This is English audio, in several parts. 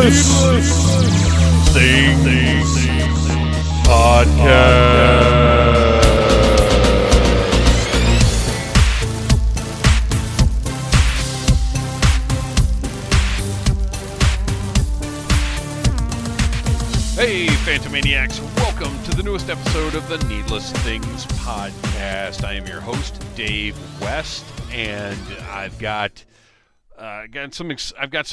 Things Podcast. Hey, Phantomaniacs, welcome to the newest episode of the Needless Things Podcast. I am your host, Dave West, and I've got some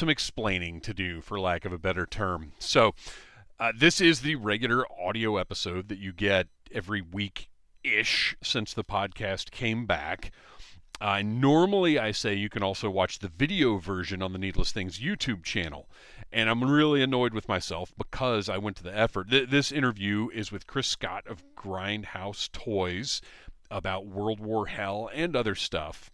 explaining to do, for lack of a better term. So, this is the regular audio episode that you get every week-ish since the podcast came back. Normally, I say you can also watch the video version on the Needless Things YouTube channel. And I'm really annoyed with myself because I went to the effort. This interview is with Chris Scott of Grindhouse Toys about World War Hell and other stuff.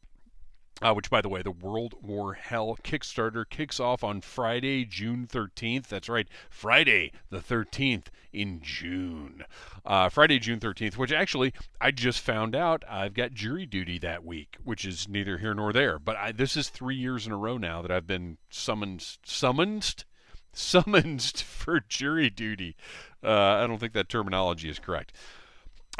Which, by the way, the World War Hell Kickstarter kicks off on Friday, June 13th. That's right, Friday the 13th in June. Friday, June 13th, which actually, I just found out I've got jury duty that week, which is neither here nor there. But this is 3 years in a row now that I've been summoned for jury duty. I don't think that terminology is correct.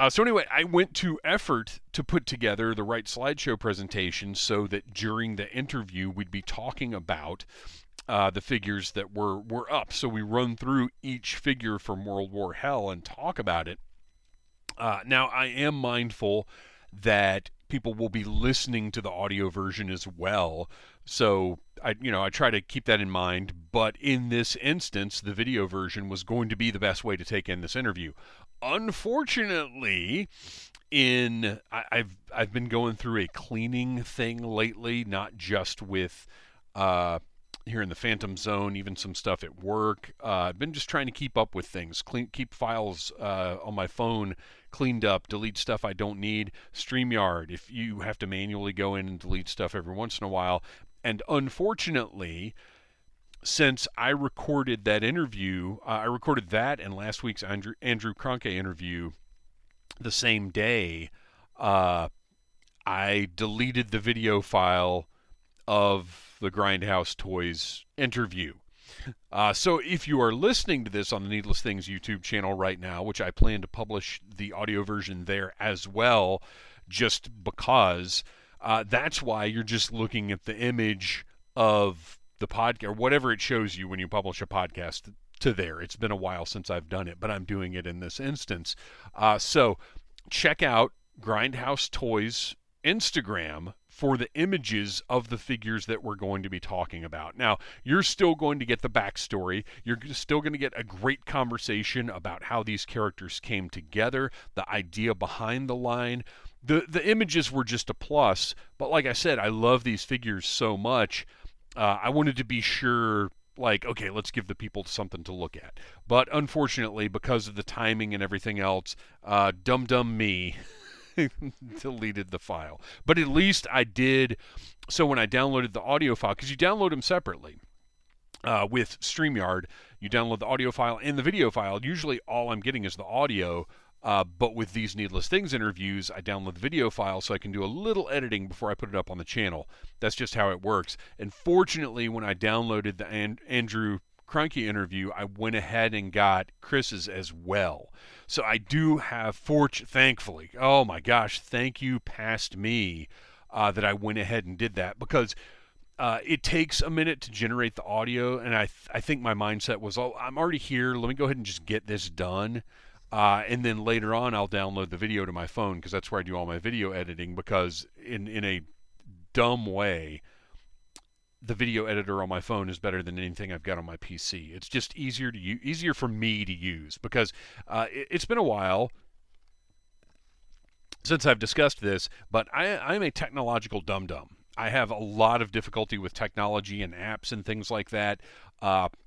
So anyway, I went to effort to put together the right slideshow presentation so that during the interview we'd be talking about the figures that were up. So we run through each figure from World War Hell and talk about it. Now, I am mindful that people will be listening to the audio version as well. So I try to keep that in mind. But in this instance, the video version was going to be the best way to take in this interview. Unfortunately, I've been going through a cleaning thing lately, not just with here in the Phantom Zone, even some stuff at work. I've been just trying to keep up with things, keep files on my phone cleaned up, delete stuff I don't need. StreamYard, if you have to manually go in and delete stuff every once in a while. And unfortunately, since I recorded that interview, I recorded that and last week's Andrew Kronke interview the same day, I deleted the video file of the Grindhouse Toys interview. So if you are listening to this on the Needless Things YouTube channel right now, which I plan to publish the audio version there as well, just because, that's why you're just looking at the image of the podcast, or whatever it shows you when you publish a podcast to there. It's been a while since I've done it, but I'm doing it in this instance. So check out Grindhouse Toys Instagram for the images of the figures that we're going to be talking about. Now, you're still going to get the backstory. You're still going to get a great conversation about how these characters came together, the idea behind the line. The images were just a plus, but like I said, I love these figures so much. I wanted to be sure, okay, let's give the people something to look at. But unfortunately, because of the timing and everything else, dumb me deleted the file. But at least I did. So when I downloaded the audio file, because you download them separately with StreamYard, you download the audio file and the video file. Usually all I'm getting is the audio. But with these Needless Things interviews, I download the video file so I can do a little editing before I put it up on the channel. That's just how it works. And fortunately, when I downloaded the Andrew Kronke interview, I went ahead and got Chris's as well. So I do have, thankfully, oh my gosh, thank you past me that I went ahead and did that, because it takes a minute to generate the audio, and I think my mindset was, I'm already here, let me go ahead and just get this done. And then later on, I'll download the video to my phone, because that's where I do all my video editing, because in a dumb way, the video editor on my phone is better than anything I've got on my PC. It's just easier for me to use, because it's been a while since I've discussed this, but I'm a technological dum-dum. I have a lot of difficulty with technology and apps and things like that.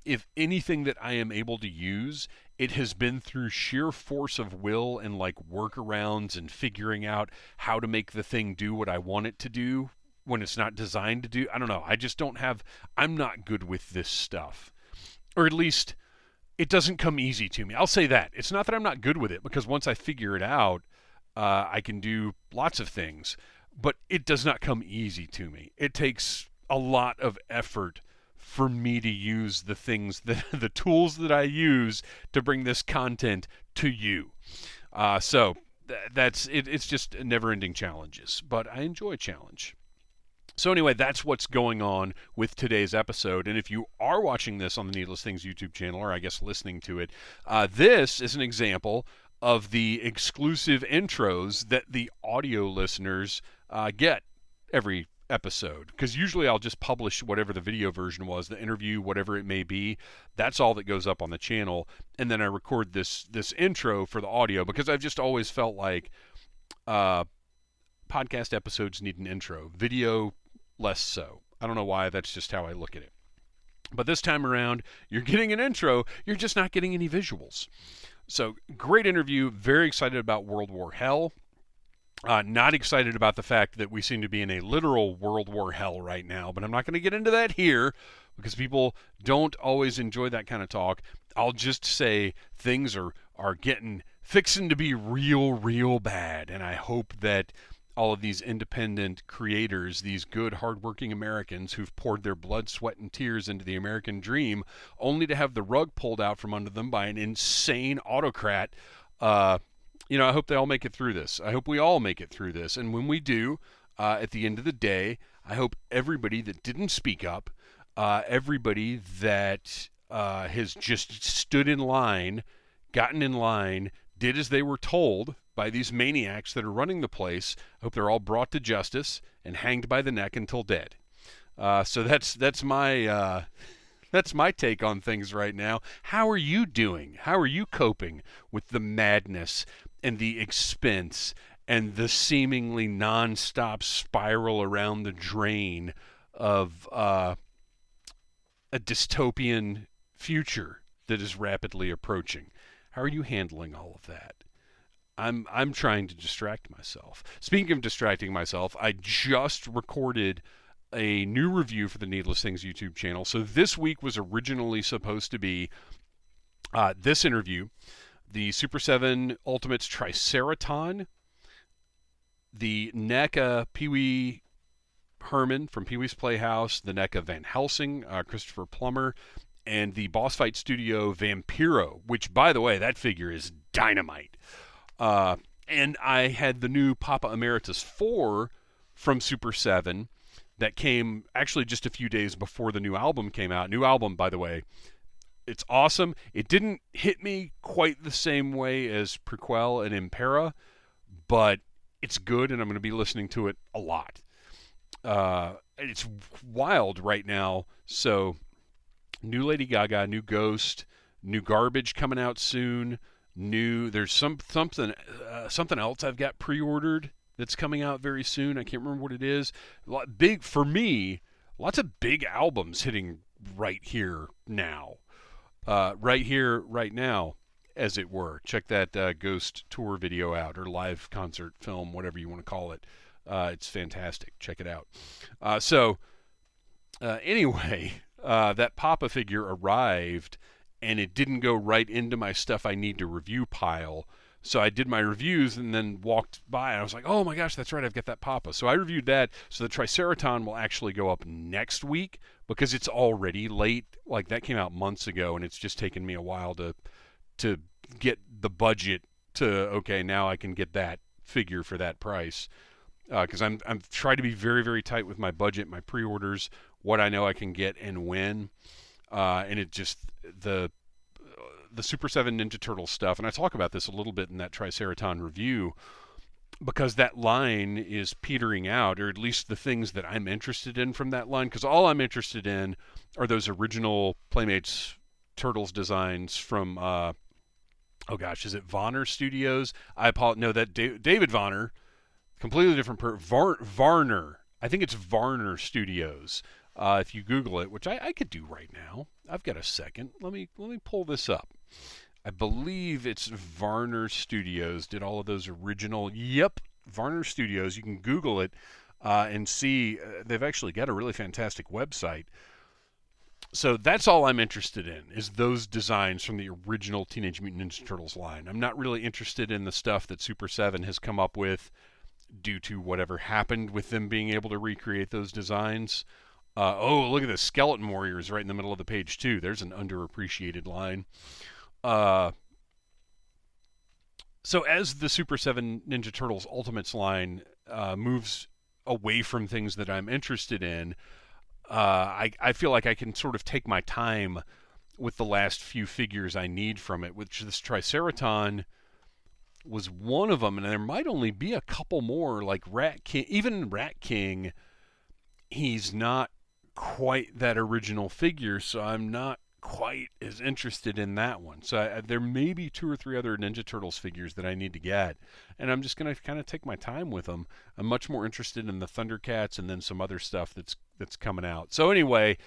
If anything that I am able to use, it has been through sheer force of will and workarounds and figuring out how to make the thing do what I want it to do when it's not designed to do. I don't know. I'm not good with this stuff. Or at least it doesn't come easy to me. I'll say that. It's not that I'm not good with it, because once I figure it out, I can do lots of things. But it does not come easy to me. It takes a lot of effort for me to use the things that the tools that I use to bring this content to you. So that's it. It's just never-ending challenges, but I enjoy a challenge. So anyway, that's what's going on with today's episode. And if you are watching this on the Needless Things YouTube channel, or I guess listening to it, this is an example of the exclusive intros that the audio listeners get every episode. Because usually I'll just publish whatever the video version was, the interview, whatever it may be. That's all that goes up on the channel. And then I record this intro for the audio, because I've just always felt like podcast episodes need an intro. Video, less so. I don't know why. That's just how I look at it. But this time around, you're getting an intro. You're just not getting any visuals. So, great interview. Very excited about World War Hell. Not excited about the fact that we seem to be in a literal World War Hell right now. But I'm not going to get into that here, because people don't always enjoy that kind of talk. I'll just say things are fixing to be real bad. And I hope that all of these independent creators, these good, hardworking Americans who've poured their blood, sweat, and tears into the American dream, only to have the rug pulled out from under them by an insane autocrat. I hope they all make it through this. I hope we all make it through this. And when we do, at the end of the day, I hope everybody that didn't speak up, everybody that has just stood in line, gotten in line, did as they were told by these maniacs that are running the place. I hope they're all brought to justice and hanged by the neck until dead. So that's my take on things right now. How are you doing? How are you coping with the madness and the expense and the seemingly nonstop spiral around the drain of a dystopian future that is rapidly approaching? How are you handling all of that? I'm trying to distract myself. Speaking of distracting myself, I just recorded a new review for the Needless Things YouTube channel. So this week was originally supposed to be this interview, the Super 7 Ultimates Triceraton, the NECA Pee-wee Herman from Pee-wee's Playhouse, the NECA Van Helsing, Christopher Plummer, and the Boss Fight Studio Vampiro, which, by the way, that figure is dynamite. And I had the new Papa Emeritus 4 from Super 7 that came actually just a few days before the new album came out. New album, by the way. It's awesome. It didn't hit me quite the same way as Prequel and Impera, but it's good, and I'm going to be listening to it a lot. It's wild right now. So, new Lady Gaga, new Ghost, new Garbage coming out soon. There's something else I've got pre-ordered that's coming out very soon. I can't remember what it is. Big for me, lots of big albums hitting right here now, right now, as it were. Check that Ghost tour video out, or live concert film, whatever you want to call it. It's fantastic. Check it out. Anyway, that Papa figure arrived, and it didn't go right into my stuff I need to review pile. So I did my reviews and then walked by, and I was like, oh my gosh, that's right, I've got that Papa. So I reviewed that. So the Triceraton will actually go up next week, because it's already late. Like, that came out months ago, and it's just taken me a while to get the budget to, okay, now I can get that figure for that price. Because I'm trying to be very, very tight with my budget, my pre-orders, what I know I can get and when. And it just, the Super 7 Ninja Turtle stuff, and I talk about this a little bit in that Triceraton review, because that line is petering out, or at least the things that I'm interested in from that line, because all I'm interested in are those original Playmates Turtles designs from, is it Vonner Studios? David Vonner, completely different Varner. I think it's Varner Studios. If you Google it, which I could do right now. I've got a second. Let me pull this up. I believe it's Varner Studios did all of those original. Yep, Varner Studios. You can Google it and see. They've actually got a really fantastic website. So that's all I'm interested in, is those designs from the original Teenage Mutant Ninja Turtles line. I'm not really interested in the stuff that Super 7 has come up with due to whatever happened with them being able to recreate those designs. Oh, look at the Skeleton Warriors right in the middle of the page, too. There's an underappreciated line. Uh, so as the Super 7 Ninja Turtles Ultimates line moves away from things that I'm interested in, I feel like I can sort of take my time with the last few figures I need from it, which this Triceraton was one of them, and there might only be a couple more, like Rat King. Even Rat King, he's not quite that original figure, so I'm not quite as interested in that one. So there may be 2 or 3 other Ninja Turtles figures that I need to get, and I'm just going to kind of take my time with them. I'm much more interested in the Thundercats and then some other stuff that's coming out. So anyway,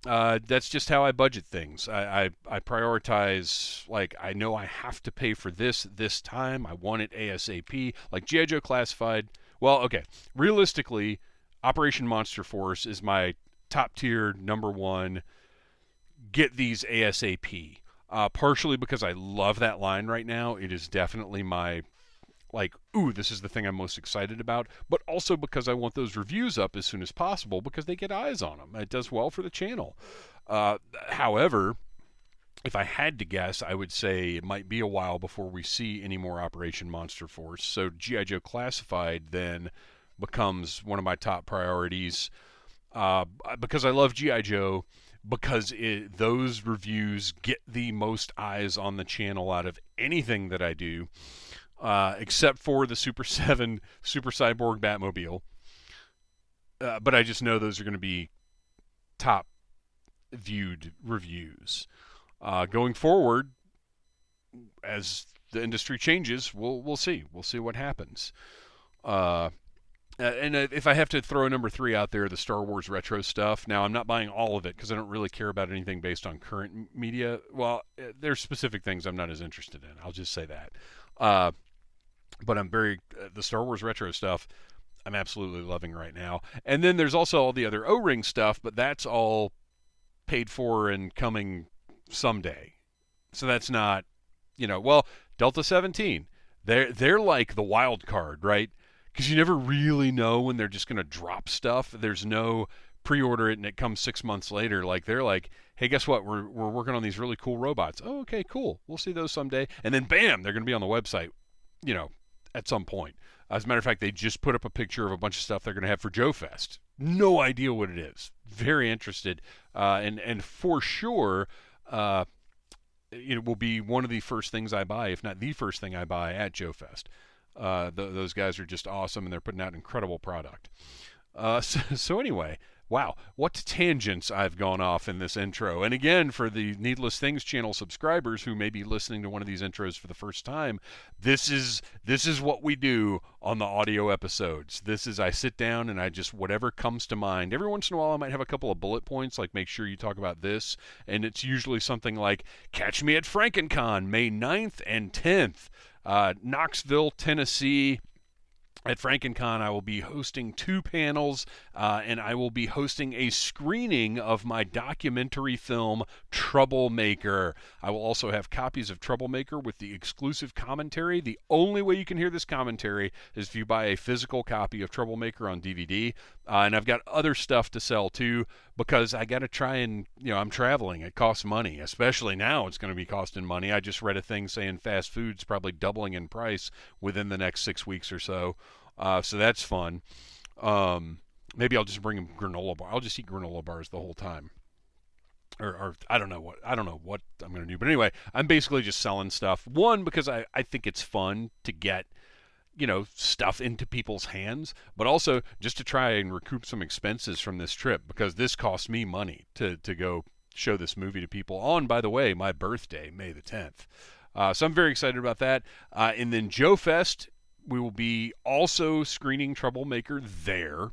that's just how I budget things. I prioritize, like, I know I have to pay for this time. I want it ASAP. Like G.I. Joe Classified. Well, okay. Realistically, Operation Monster Force is my top tier number one. Get these ASAP. Partially because I love that line right now. It is definitely my, like, ooh, this is the thing I'm most excited about, but also because I want those reviews up as soon as possible because they get eyes on them. It does well for the channel. However, if I had to guess, I would say it might be a while before we see any more Operation Monster Force. So G.I. Joe Classified then becomes one of my top priorities because I love G.I. Joe, because those reviews get the most eyes on the channel out of anything that I do. Except for the Super 7 Super Cyborg Batmobile. But I just know those are going to be top viewed reviews. Going forward, as the industry changes, we'll see. We'll see what happens. And if I have to throw a number 3 out there, the Star Wars retro stuff. Now, I'm not buying all of it because I don't really care about anything based on current media. Well, there's specific things I'm not as interested in. I'll just say that. But I'm the Star Wars retro stuff, I'm absolutely loving right now. And then there's also all the other O-ring stuff, but that's all paid for and coming someday. So that's not, well, Delta 17, they're like the wild card, right? Because you never really know when they're just going to drop stuff. There's no pre-order it and it comes 6 months later. Like, they're like, hey, guess what? We're working on these really cool robots. Oh, okay, cool. We'll see those someday. And then bam, they're going to be on the website, at some point. As a matter of fact, they just put up a picture of a bunch of stuff they're going to have for Joe Fest. No idea what it is. Very interested. And for sure, it will be one of the first things I buy, if not the first thing I buy at Joe Fest. Those guys are just awesome, and they're putting out incredible product. So anyway, wow, what tangents I've gone off in this intro. And again, for the Needless Things channel subscribers who may be listening to one of these intros for the first time, this is what we do on the audio episodes. I sit down and I just, whatever comes to mind. Every once in a while I might have a couple of bullet points, like make sure you talk about this, and it's usually something like, catch me at FrankenCon, May 9th and 10th, Knoxville, Tennessee. At FrankenCon, I will be hosting 2 panels, and I will be hosting a screening of my documentary film, Troublemaker. I will also have copies of Troublemaker with the exclusive commentary. The only way you can hear this commentary is if you buy a physical copy of Troublemaker on DVD. And I've got other stuff to sell, too, because I got to try and, I'm traveling. It costs money, especially now it's going to be costing money. I just read a thing saying fast food's probably doubling in price within the next 6 weeks or so. So that's fun. Maybe I'll just bring him granola bar. I'll just eat granola bars the whole time. Or I don't know what I'm going to do. But anyway, I'm basically just selling stuff. One, because I think it's fun to get, stuff into people's hands, but also just to try and recoup some expenses from this trip, because this cost me money to go show this movie to people on, by the way, my birthday, May the 10th. So I'm very excited about that. And then Joe Fest, we will be also screening Troublemaker there,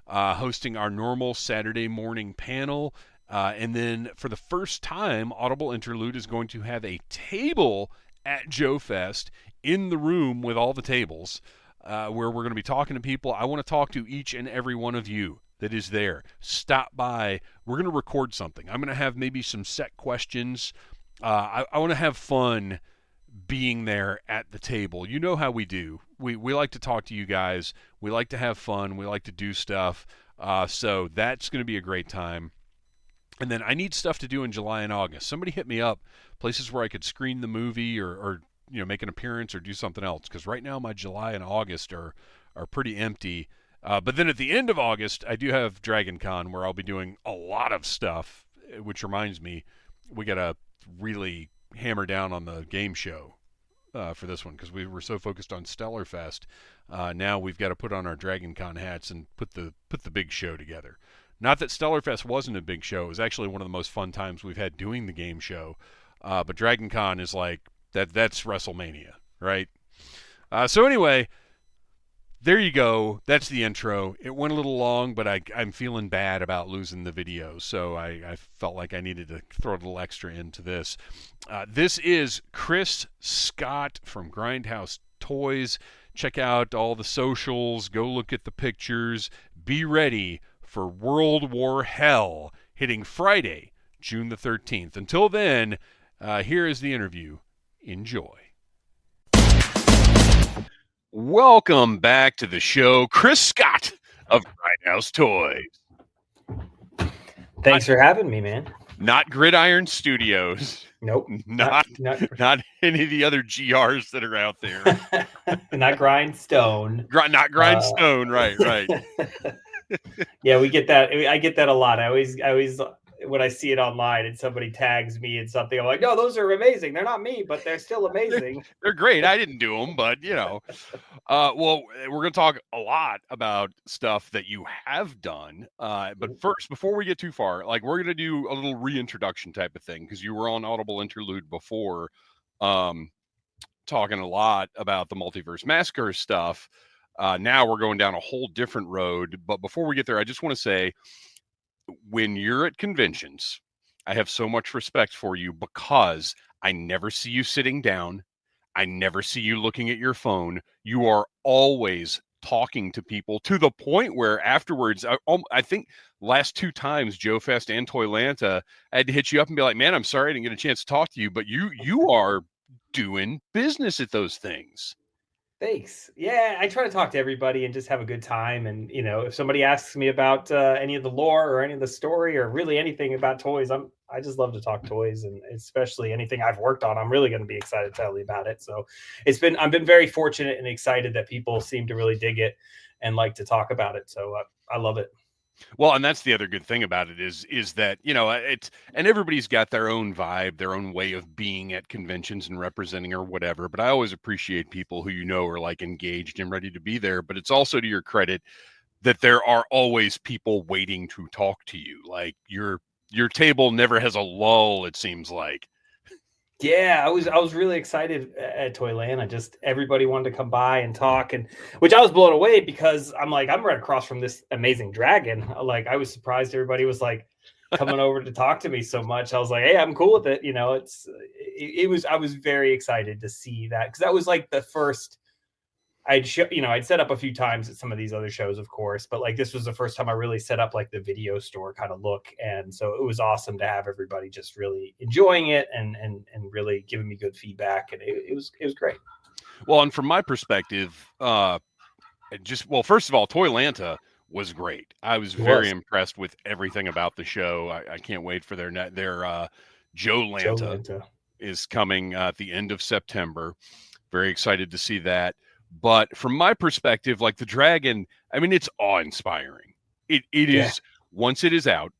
hosting our normal Saturday morning panel. And then for the first time, Audible Interlude is going to have a table at Joe Fest in the room with all the tables, where we're going to be talking to people. I want to talk to each and every one of you that is there. Stop by. We're going to record something. I'm going to have maybe some set questions. I want to have fun being there at the table. You know how we do. We like to talk to you guys. We like to have fun. We like to do stuff. So that's going to be a great time. And then I need stuff to do in July and August. Somebody hit me up, places where I could screen the movie or make an appearance or do something else. Because right now my July and August are pretty empty. But then at the end of August, I do have Dragon Con where I'll be doing a lot of stuff. Which reminds me, we got to really hammer down on the game show for this one because we were so focused on Stellarfest. Now we've got to put on our Dragon Con hats and put the big show together. Not that Stellarfest wasn't a big show. It was actually one of the most fun times we've had doing the game show. But Dragon Con is like, that's WrestleMania, right? So anyway, there you go. That's the intro. It went a little long, but I'm feeling bad about losing the video. So I felt like I needed to throw a little extra into this. This is Chris Scott from Grindhouse Toys. Check out all the socials. Go look at the pictures. Be ready for World War Hell hitting Friday, June the 13th. Until then, here is the interview. Enjoy. Welcome back to the show, Chris Scott of Grindhouse Toys. Thanks for having me, man. Not Gridiron Studios. Nope. Not any of the other GRs that are out there. Not Grindstone. Not Grindstone, right. Yeah, we get that. I get that a lot. I always, when I see it online and somebody tags me in something, I'm like, no, those are amazing. They're not me, but they're still amazing. They're great. I didn't do them, but well, we're going to talk a lot about stuff that you have done. But first, before we get too far, like we're going to do a little reintroduction type of thing because you were on Audible Interlude before, talking a lot about the Multiverse Massacre stuff. Now we're going down a whole different road. But before we get there, I just want to say, when you're at conventions, I have so much respect for you because I never see you sitting down. I never see you looking at your phone. You are always talking to people to the point where afterwards, I think last two times, Joe Fest and Toylanta, I had to hit you up and be like, man, I'm sorry I didn't get a chance to talk to you, but you are doing business at those things. Thanks. Yeah, I try to talk to everybody and just have a good time. And, if somebody asks me about any of the lore or any of the story or really anything about toys, I just love to talk toys, and especially anything I've worked on, I'm really going to be excited to tell you about it. So I've been very fortunate and excited that people seem to really dig it and like to talk about it. So I love it. Well, and that's the other good thing about it is that, it's, and everybody's got their own vibe, their own way of being at conventions and representing or whatever. But I always appreciate people who, are like engaged and ready to be there. But it's also to your credit that there are always people waiting to talk to you. Like your table never has a lull, it seems like. Yeah, I was really excited at Toylanta. Just everybody wanted to come by and talk, and which I was blown away because I'm like, I'm right across from this amazing dragon. Like, I was surprised everybody was like coming over to talk to me so much. I was like, hey, I'm cool with it. I was very excited to see that because that was like the first I'd set up a few times at some of these other shows, of course, but like this was the first time I really set up like the video store kind of look. And so it was awesome to have everybody just really enjoying it and really giving me good feedback. And it was great. Well, and from my perspective, first of all, Toylanta was great. I was very impressed with everything about the show. I can't wait for their Joe Lanta is coming at the end of September. Very excited to see that. But from my perspective, like the dragon, I mean, it's awe-inspiring. It is, once it is out,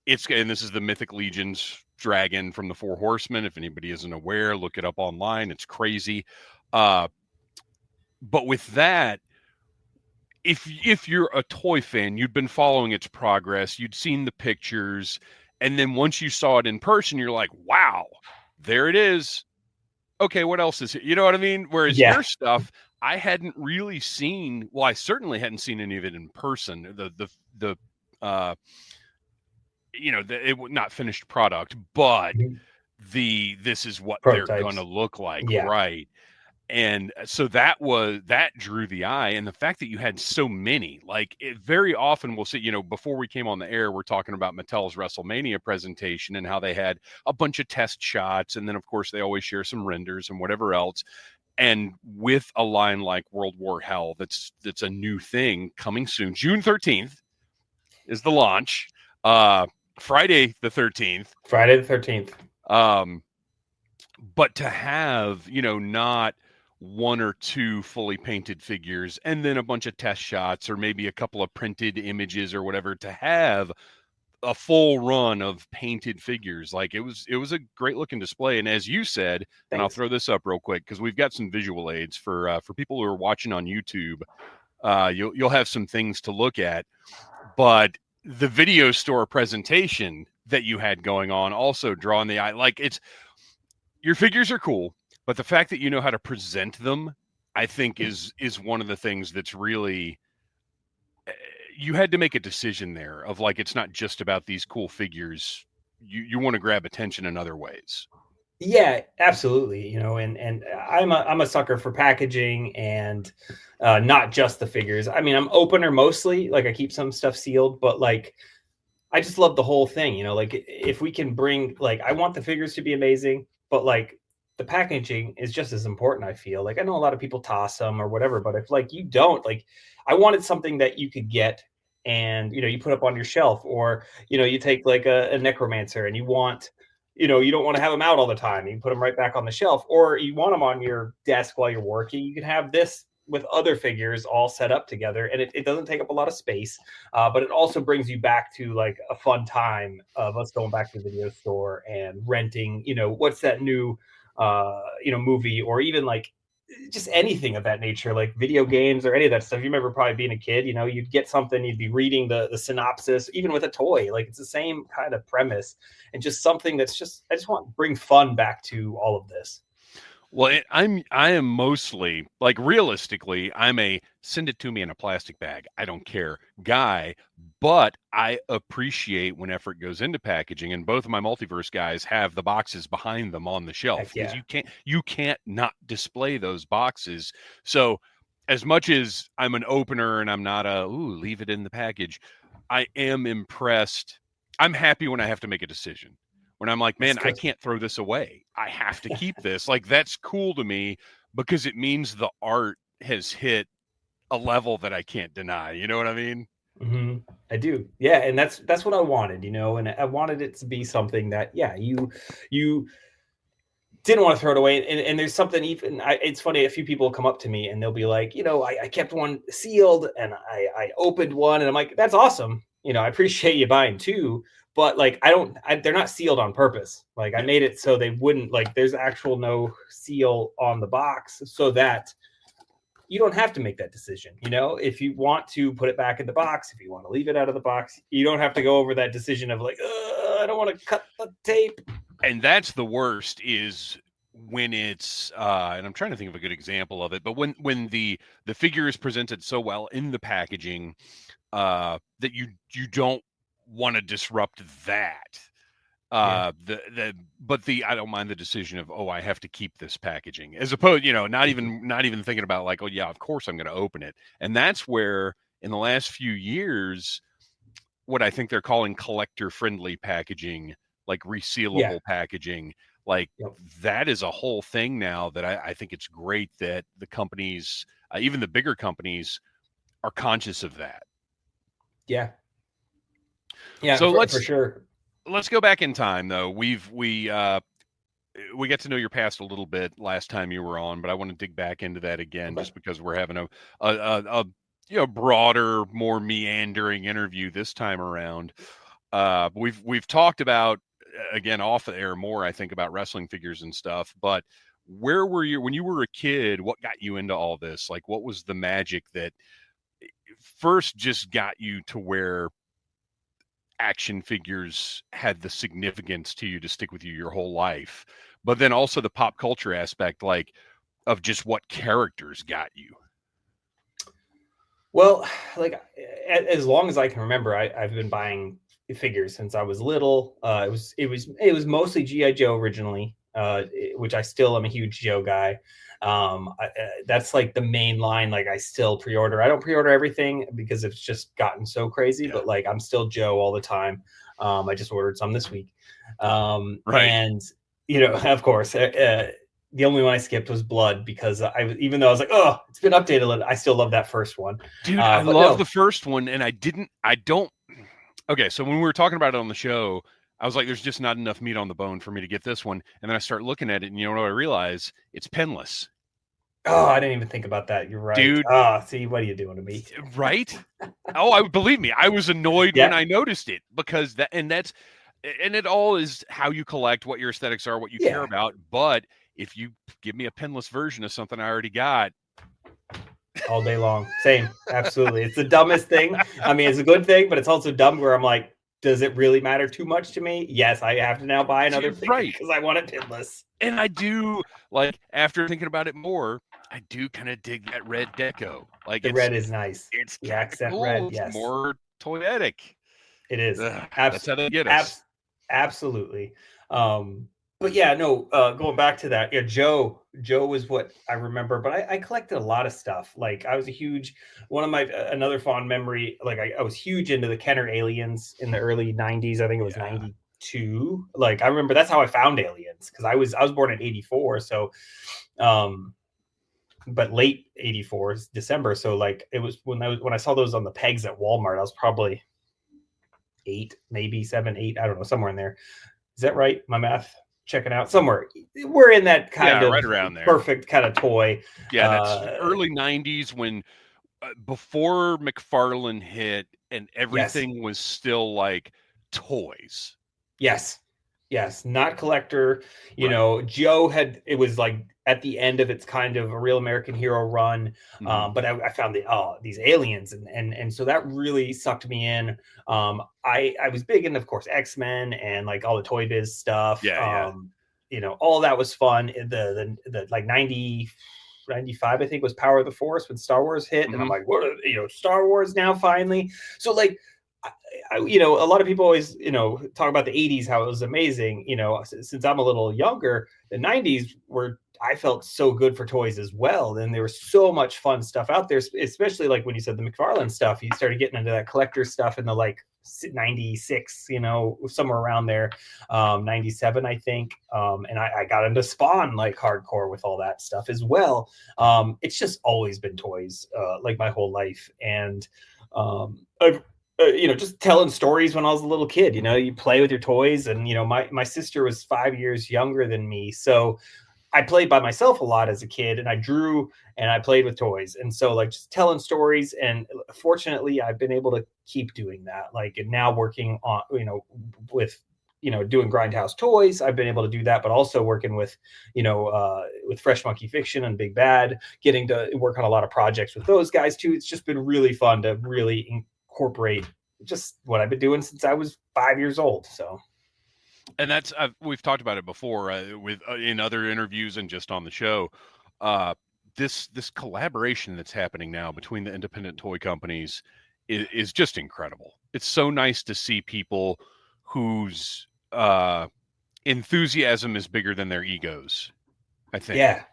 and this is the Mythic Legion's dragon from the Four Horsemen. If anybody isn't aware, look it up online. It's crazy. But with that, if you're a toy fan, you'd been following its progress, you'd seen the pictures, and then once you saw it in person, you're like, wow, there it is. Okay, what else is it? You know what I mean? Whereas your stuff, I hadn't really seen. Well, I certainly hadn't seen any of it in person. It not finished product, but this is what prototypes. They're going to look like, right? And so that drew the eye, and the fact that you had so many, like it very often we'll see, before we came on the air, we're talking about Mattel's WrestleMania presentation and how they had a bunch of test shots. And then of course they always share some renders and whatever else. And with a line like World War Hell, that's a new thing coming soon, June 13th. is the launch. Friday the 13th. Friday the 13th. But to have, not one or two fully painted figures and then a bunch of test shots or maybe a couple of printed images or whatever, to have a full run of painted figures, like it was a great looking display. And as you said, and I'll Thanks. throw this up real quick because we've got some visual aids for people who are watching on YouTube. You'll have some things to look at, but the video store presentation that you had going on also drawing the eye. Like, your figures are cool, but the fact that you know how to present them, I think is one of the things that's really, you had to make a decision there of like, it's not just about these cool figures. You want to grab attention in other ways. Yeah, absolutely. And I'm a sucker for packaging and not just the figures. I mean, I'm opener mostly. Like I keep some stuff sealed, but like I just love the whole thing. Like if we can bring, like, I want the figures to be amazing, but like the packaging is just as important. I feel like I know a lot of people toss them or whatever, but if like you don't, like, I wanted something that you could get and you put up on your shelf, or you take like a necromancer and you want. You don't want to have them out all the time. You put them right back on the shelf, or you want them on your desk while you're working. You can have this with other figures all set up together, and it doesn't take up a lot of space, but it also brings you back to like a fun time of us going back to the video store and renting, what's that new, movie, or even like just anything of that nature, like video games or any of that stuff. You remember probably being a kid, you'd get something, you'd be reading the synopsis, even with a toy. Like it's the same kind of premise, and just something that's just, I just want to bring fun back to all of this. Well, I am mostly, like, realistically, I'm a send it to me in a plastic bag, I don't care guy, but I appreciate when effort goes into packaging, and both of my multiverse guys have the boxes behind them on the shelf because Yeah. you can't not display those boxes. So as much as I'm an opener and I'm not leave it in the package, I am impressed. I'm happy when I have to make a decision. When I'm like, man, I can't throw this away. I have to keep this. Like, that's cool to me because it means the art has hit a level that I can't deny. You know what I mean? Mm-hmm. I do. Yeah. And that's what I wanted, and I wanted it to be something that, yeah, you didn't want to throw it away. And there's something, even, it's funny, a few people come up to me and they'll be like, I kept one sealed and I opened one, and I'm like, that's awesome. I appreciate you buying two, but like, they're not sealed on purpose. Like I made it so they wouldn't, like, there's no seal on the box so that you don't have to make that decision. If you want to put it back in the box, if you want to leave it out of the box, you don't have to go over that decision of like, I don't want to cut the tape. And that's the worst, is when it's and I'm trying to think of a good example of it, but when the figure is presented so well in the packaging that you don't want to disrupt that. I don't mind the decision of, I have to keep this packaging, as opposed, not even thinking about like, oh yeah, of course I'm going to open it. And that's where in the last few years, what I think they're calling collector friendly packaging, like resealable packaging, like that is a whole thing now that I think it's great that the companies, even the bigger companies, are conscious of that. Yeah. Yeah. So for sure. Let's go back in time though. We got to know your past a little bit last time you were on, but I want to dig back into that again, just because we're having a broader, more meandering interview this time around. We've talked about, again, off the air more, I think, about wrestling figures and stuff, but where were you when you were a kid? What got you into all this? Like, what was the magic that first just got you to where action figures had the significance to you to stick with you your whole life, but then also the pop culture aspect, like, of just what characters got you? Well, like as long as I can remember, I've been buying figures since I was little. It was mostly GI Joe originally, which I still am a huge Joe guy. That's like the main line. Like I still pre-order. I don't pre-order everything because it's just gotten so crazy. But like I'm still Joe all the time. I just ordered some this week, Right. And of course. The only one I skipped was Blood, because even though I was like, oh, it's been updated, I still love that first one. Dude, I love the first one, and I don't. Okay, so when we were talking about it on the show, I was like, there's just not enough meat on the bone for me to get this one. And then I start looking at it, and you know what I realize? It's penless. Oh, I didn't even think about that. You're right. Dude, See, what are you doing to me? right? Oh, believe me, I was annoyed when Yeah. I noticed it because and it all is how you collect, what your aesthetics are, what you care Yeah. about. But if you give me a penless version of something I already got, All day long. Same. Absolutely. It's the dumbest thing. I mean, it's a good thing, but it's also dumb where I'm like, does it really matter too much to me? Yes, I have to now buy another thing right. because I want it pinless. And I do, like, after thinking about it more, I do kind of dig that red deco. Like, The red is nice. it's The kind of accent red, cool. It's yes. more toyetic. It is. That's how they get us. Absolutely. But yeah, no, going back to that, yeah, Joe was what I remember, but I collected a lot of stuff. Like I was one of my, another fond memory, like I was huge into the Kenner Aliens in the early 90s. I think it was 92. Like I remember that's how I found Aliens because I was born in 84. So, but late 84 December. So like it was when I saw those on the pegs at Walmart, I was probably 8, maybe 7, 8. I don't know, somewhere in there. Is that right? My math checking out somewhere. We're in that kind of right around there. Perfect kind of toy. Yeah, that's early 90s when before McFarlane hit and everything was still like toys. Yes. Not collector. You know, Joe it was like at the end of its kind of a Real American Hero run. But I found these aliens and so that really sucked me in. I was big in, of course, X-Men and like all the Toy Biz stuff. You know, all that was fun. The like 95, I think, was Power of the Force when Star Wars hit. And I'm like, what are, Star Wars now finally? So like, you know, a lot of people always, talk about the 80s, how it was amazing. Since I'm a little younger, the 90s I felt so good for toys as well. And there was so much fun stuff out there, especially like when you said the McFarlane stuff, you started getting into that collector stuff in the like 96, somewhere around there, 97, I think. And I got into Spawn like hardcore with all that stuff as well. It's just always been toys, like my whole life. And I've, just telling stories when I was a little kid, you play with your toys. And, my sister was 5 years younger than me. So I played by myself a lot as a kid, and I drew and I played with toys. And so like just telling stories. And fortunately, I've been able to keep doing that. Like, and now working on, with, doing Grindhouse toys, I've been able to do that, but also working with, with Fresh Monkey Fiction and Big Bad, getting to work on a lot of projects with those guys too. It's just been really fun to really incorporate just what I've been doing since I was 5 years old. So. And that's we've talked about it before with in other interviews and just on the show. This collaboration that's happening now between the independent toy companies is just incredible. It's so nice to see people whose enthusiasm is bigger than their egos, I think. Yeah,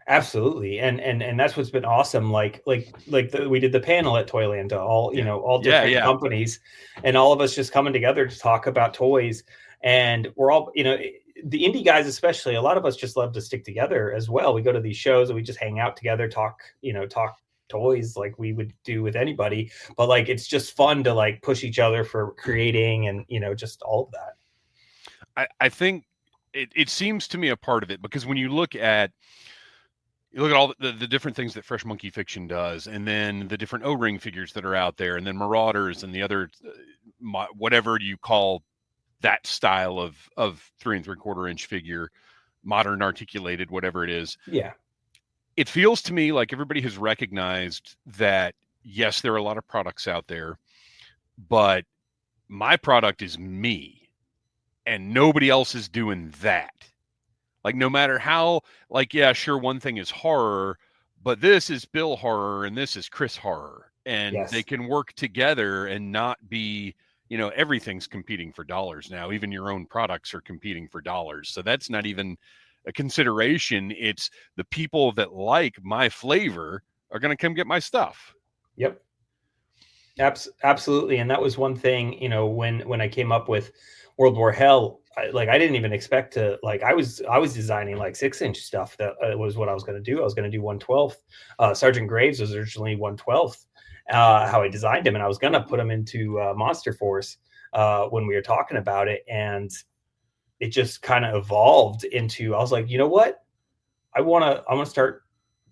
absolutely. And that's what's been awesome. Like we did the panel at Toyland to all, all different companies, and all of us just coming together to talk about toys. And we're all, the indie guys, especially, a lot of us just love to stick together as well. We go to these shows and we just hang out together, talk toys like we would do with anybody. But like, it's just fun to like push each other for creating and, just all of that. I think it seems to me a part of it, because when you look at all the different things that Fresh Monkey Fiction does, and then the different O-ring figures that are out there, and then Marauders and the other, whatever you call that style of 3 3/4 inch figure, modern articulated, whatever it is. Yeah. It feels to me like everybody has recognized that, yes, there are a lot of products out there, but my product is me and nobody else is doing that. Like, no matter how, like, yeah, sure, one thing is horror, but this is Bill horror and this is Chris horror, and they can work together and not be, everything's competing for dollars now. Even your own products are competing for dollars. So that's not even a consideration. It's the people that like my flavor are going to come get my stuff. Yep. Absolutely. And that was one thing, when I came up with World War Hell, I didn't even expect to, like, I was designing like 6-inch stuff. That was what I was going to do. I was going to do 1/12. Sergeant Graves was originally 1/12. how I designed him, and I was gonna put him into Monster Force when we were talking about it, and it just kind of evolved into, I was like, you know what, I want to start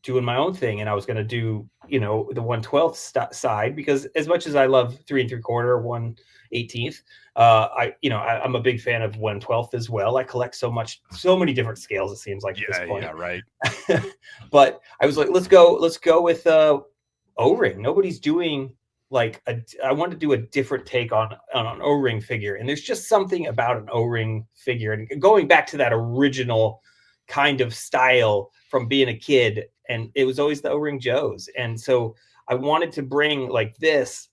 doing my own thing. And I was going to do, the 1/12 side, because as much as I love 3 3/4, 1/18, I'm a big fan of 1/12 as well. I collect so many different scales, it seems like, at this point. Yeah, right. But I was like, let's go with O-ring. Nobody's doing like I want to do a different take on an O-ring figure. And there's just something about an O-ring figure, and going back to that original kind of style from being a kid, and it was always the O-ring Joes. And so I wanted to bring like this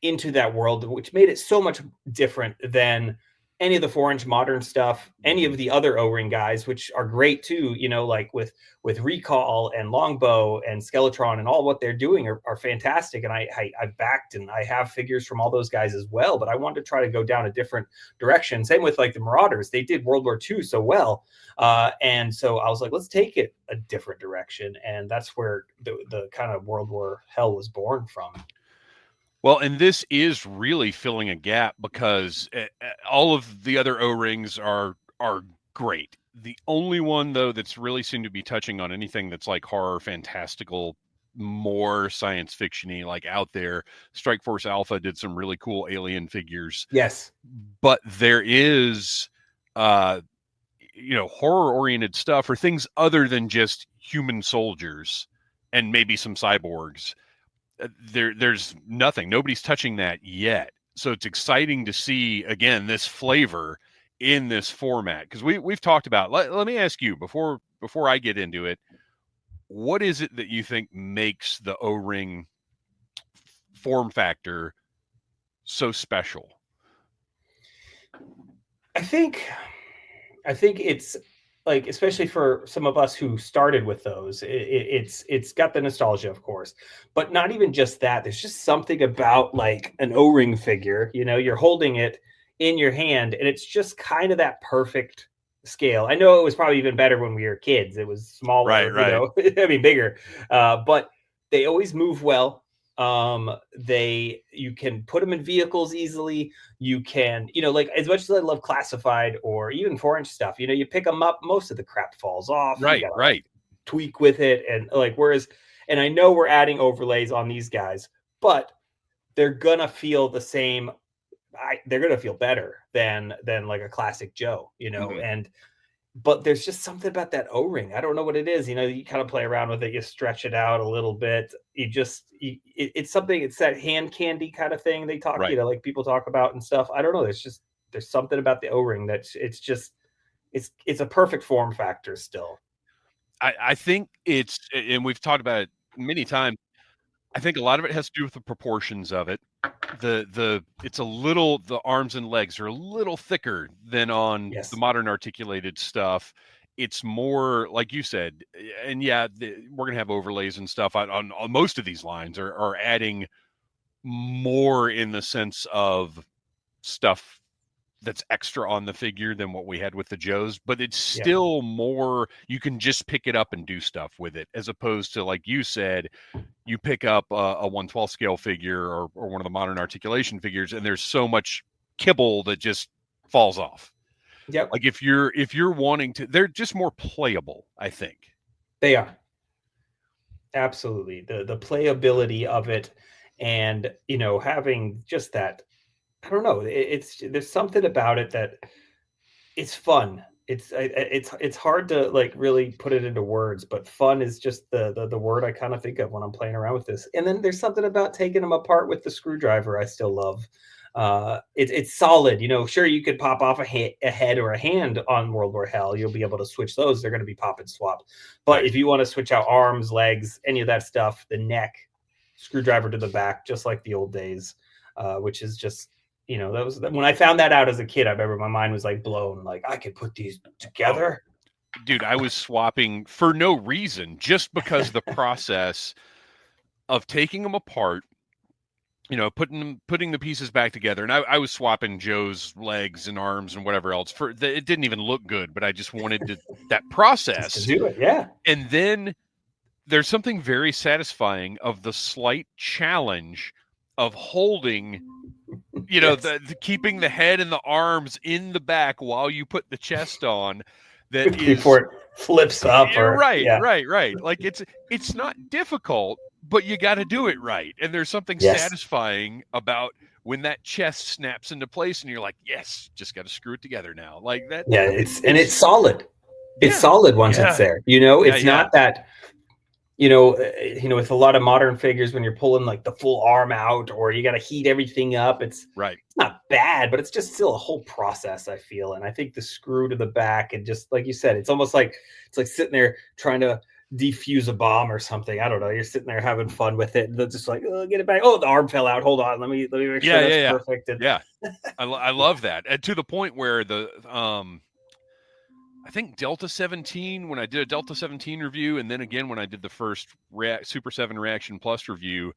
into that world, which made it so much different than any of the 4-inch modern stuff, any of the other O-ring guys, which are great too, like with Recall and Longbow and Skeletron, and all what they're doing are fantastic. And I backed, and I have figures from all those guys as well, but I wanted to try to go down a different direction. Same with like the Marauders. They did World War II so well. And so I was like, let's take it a different direction. And that's where the kind of World War hell was born from. Well, and this is really filling a gap, because all of the other O-rings are great. The only one, though, that's really seemed to be touching on anything that's like horror, fantastical, more science fiction-y, like out there, Strike Force Alpha did some really cool alien figures. Yes. But there is, horror-oriented stuff, or things other than just human soldiers and maybe some cyborgs. There's nothing. Nobody's touching that yet. So it's exciting to see, again, this flavor in this format. Because we've talked about, let me ask you, before I get into it, what is it that you think makes the O-ring form factor so special? I think it's like, especially for some of us who started with those, it's got the nostalgia, of course, but not even just that. There's just something about like an O-ring figure, you're holding it in your hand, and it's just kind of that perfect scale. I know it was probably even better when we were kids. It was smaller, right. I mean, bigger, but they always move well. You can put them in vehicles easily. You can, like, as much as I love classified or even 4-inch stuff, you pick them up, most of the crap falls off. Right. Like, tweak with it. And like, and I know we're adding overlays on these guys, but they're gonna feel the same. They're gonna feel better than like a classic Joe, Mm-hmm. But there's just something about that O-ring. I don't know what it is. You kind of play around with it. You stretch it out a little bit. It's something, it's that hand candy kind of thing they talk, Right. like people talk about and stuff. I don't know. There's something about the O-ring that it's a perfect form factor still. I think and we've talked about it many times, I think a lot of it has to do with the proportions of it. The arms and legs are a little thicker than on Yes. the modern articulated stuff. It's more like you said, and we're gonna have overlays and stuff on most of these lines are adding more in the sense of stuff that's extra on the figure than what we had with the Joes, but it's still more, you can just pick it up and do stuff with it, as opposed to, like you said, you pick up a 1/12 scale figure or one of the modern articulation figures, and there's so much kibble that just falls off. Yep. Like if you're wanting to, they're just more playable, I think. They are. Absolutely. The playability of it, and having just that, I don't know, there's something about it that it's fun. It's hard to like really put it into words, but fun is just the word I kind of think of when I'm playing around with this. And then there's something about taking them apart with the screwdriver I still love. It's solid. Sure, you could pop off a head or a hand on World War Hell. You'll be able to switch those. They're going to be pop and swap. But if you want to switch out arms, legs, any of that stuff, the neck, screwdriver to the back, just like the old days, which is just, that was when I found that out as a kid. I remember my mind was like blown. Like, I could put these together. Dude, I was swapping for no reason, just because the process of taking them apart, putting the pieces back together. And I was swapping Joe's legs and arms and whatever else it didn't even look good, but I just wanted that process to do it. Yeah. And then there's something very satisfying of the slight challenge of holding, Yes. the keeping the head and the arms in the back while you put the chest on. That Before is it flips up, or right, yeah. right. Like it's not difficult, but you got to do it right. And there's something Yes. satisfying about when that chest snaps into place and you're like, yes, just got to screw it together now. Like that. Yeah, it's It's solid. It's yeah, solid once it's yeah, there. It's yeah. not that, with a lot of modern figures, when you're pulling like the full arm out, or you got to heat everything up, it's Right. not bad, but it's just still a whole process, I feel. And I think the screw to the back, and just like you said, it's almost like sitting there trying to defuse a bomb or something. I don't know. You're sitting there having fun with it, and they're just like, oh, get it back. Oh, the arm fell out. Hold on. Let me make sure that's perfect. And Yeah. I love that. And to the point where I think Delta 17, when I did a Delta 17 review, and then again when I did the first Super 7 Reaction Plus review,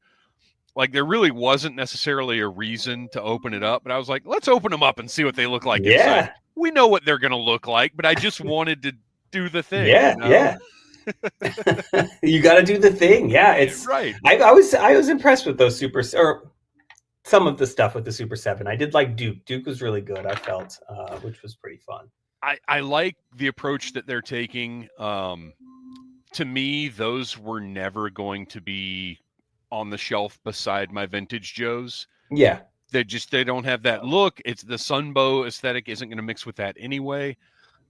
like there really wasn't necessarily a reason to open it up, but I was like, let's open them up and see what they look like inside. yeah, We know what they're going to look like, but I just wanted to do the thing, yeah. You got to do the thing. Yeah, it's right. I was impressed with those or some of the stuff with the Super 7. I did like Duke. Duke was really good, I felt, which was pretty fun. I like the approach that they're taking. To me, those were never going to be on the shelf beside my vintage Joes. Yeah. They don't have that look. It's the Sunbow aesthetic isn't going to mix with that anyway.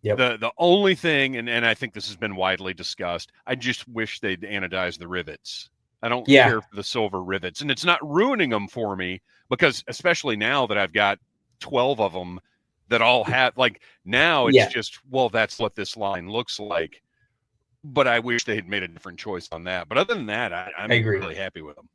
Yep. The only thing, and I think this has been widely discussed, I just wish they'd anodize the rivets. I don't care for the silver rivets, and it's not ruining them for me, because especially now that I've got 12 of them that all have, like, now it's just, well, that's what this line looks like. But I wish they had made a different choice on that. But other than that, I'm really happy with them.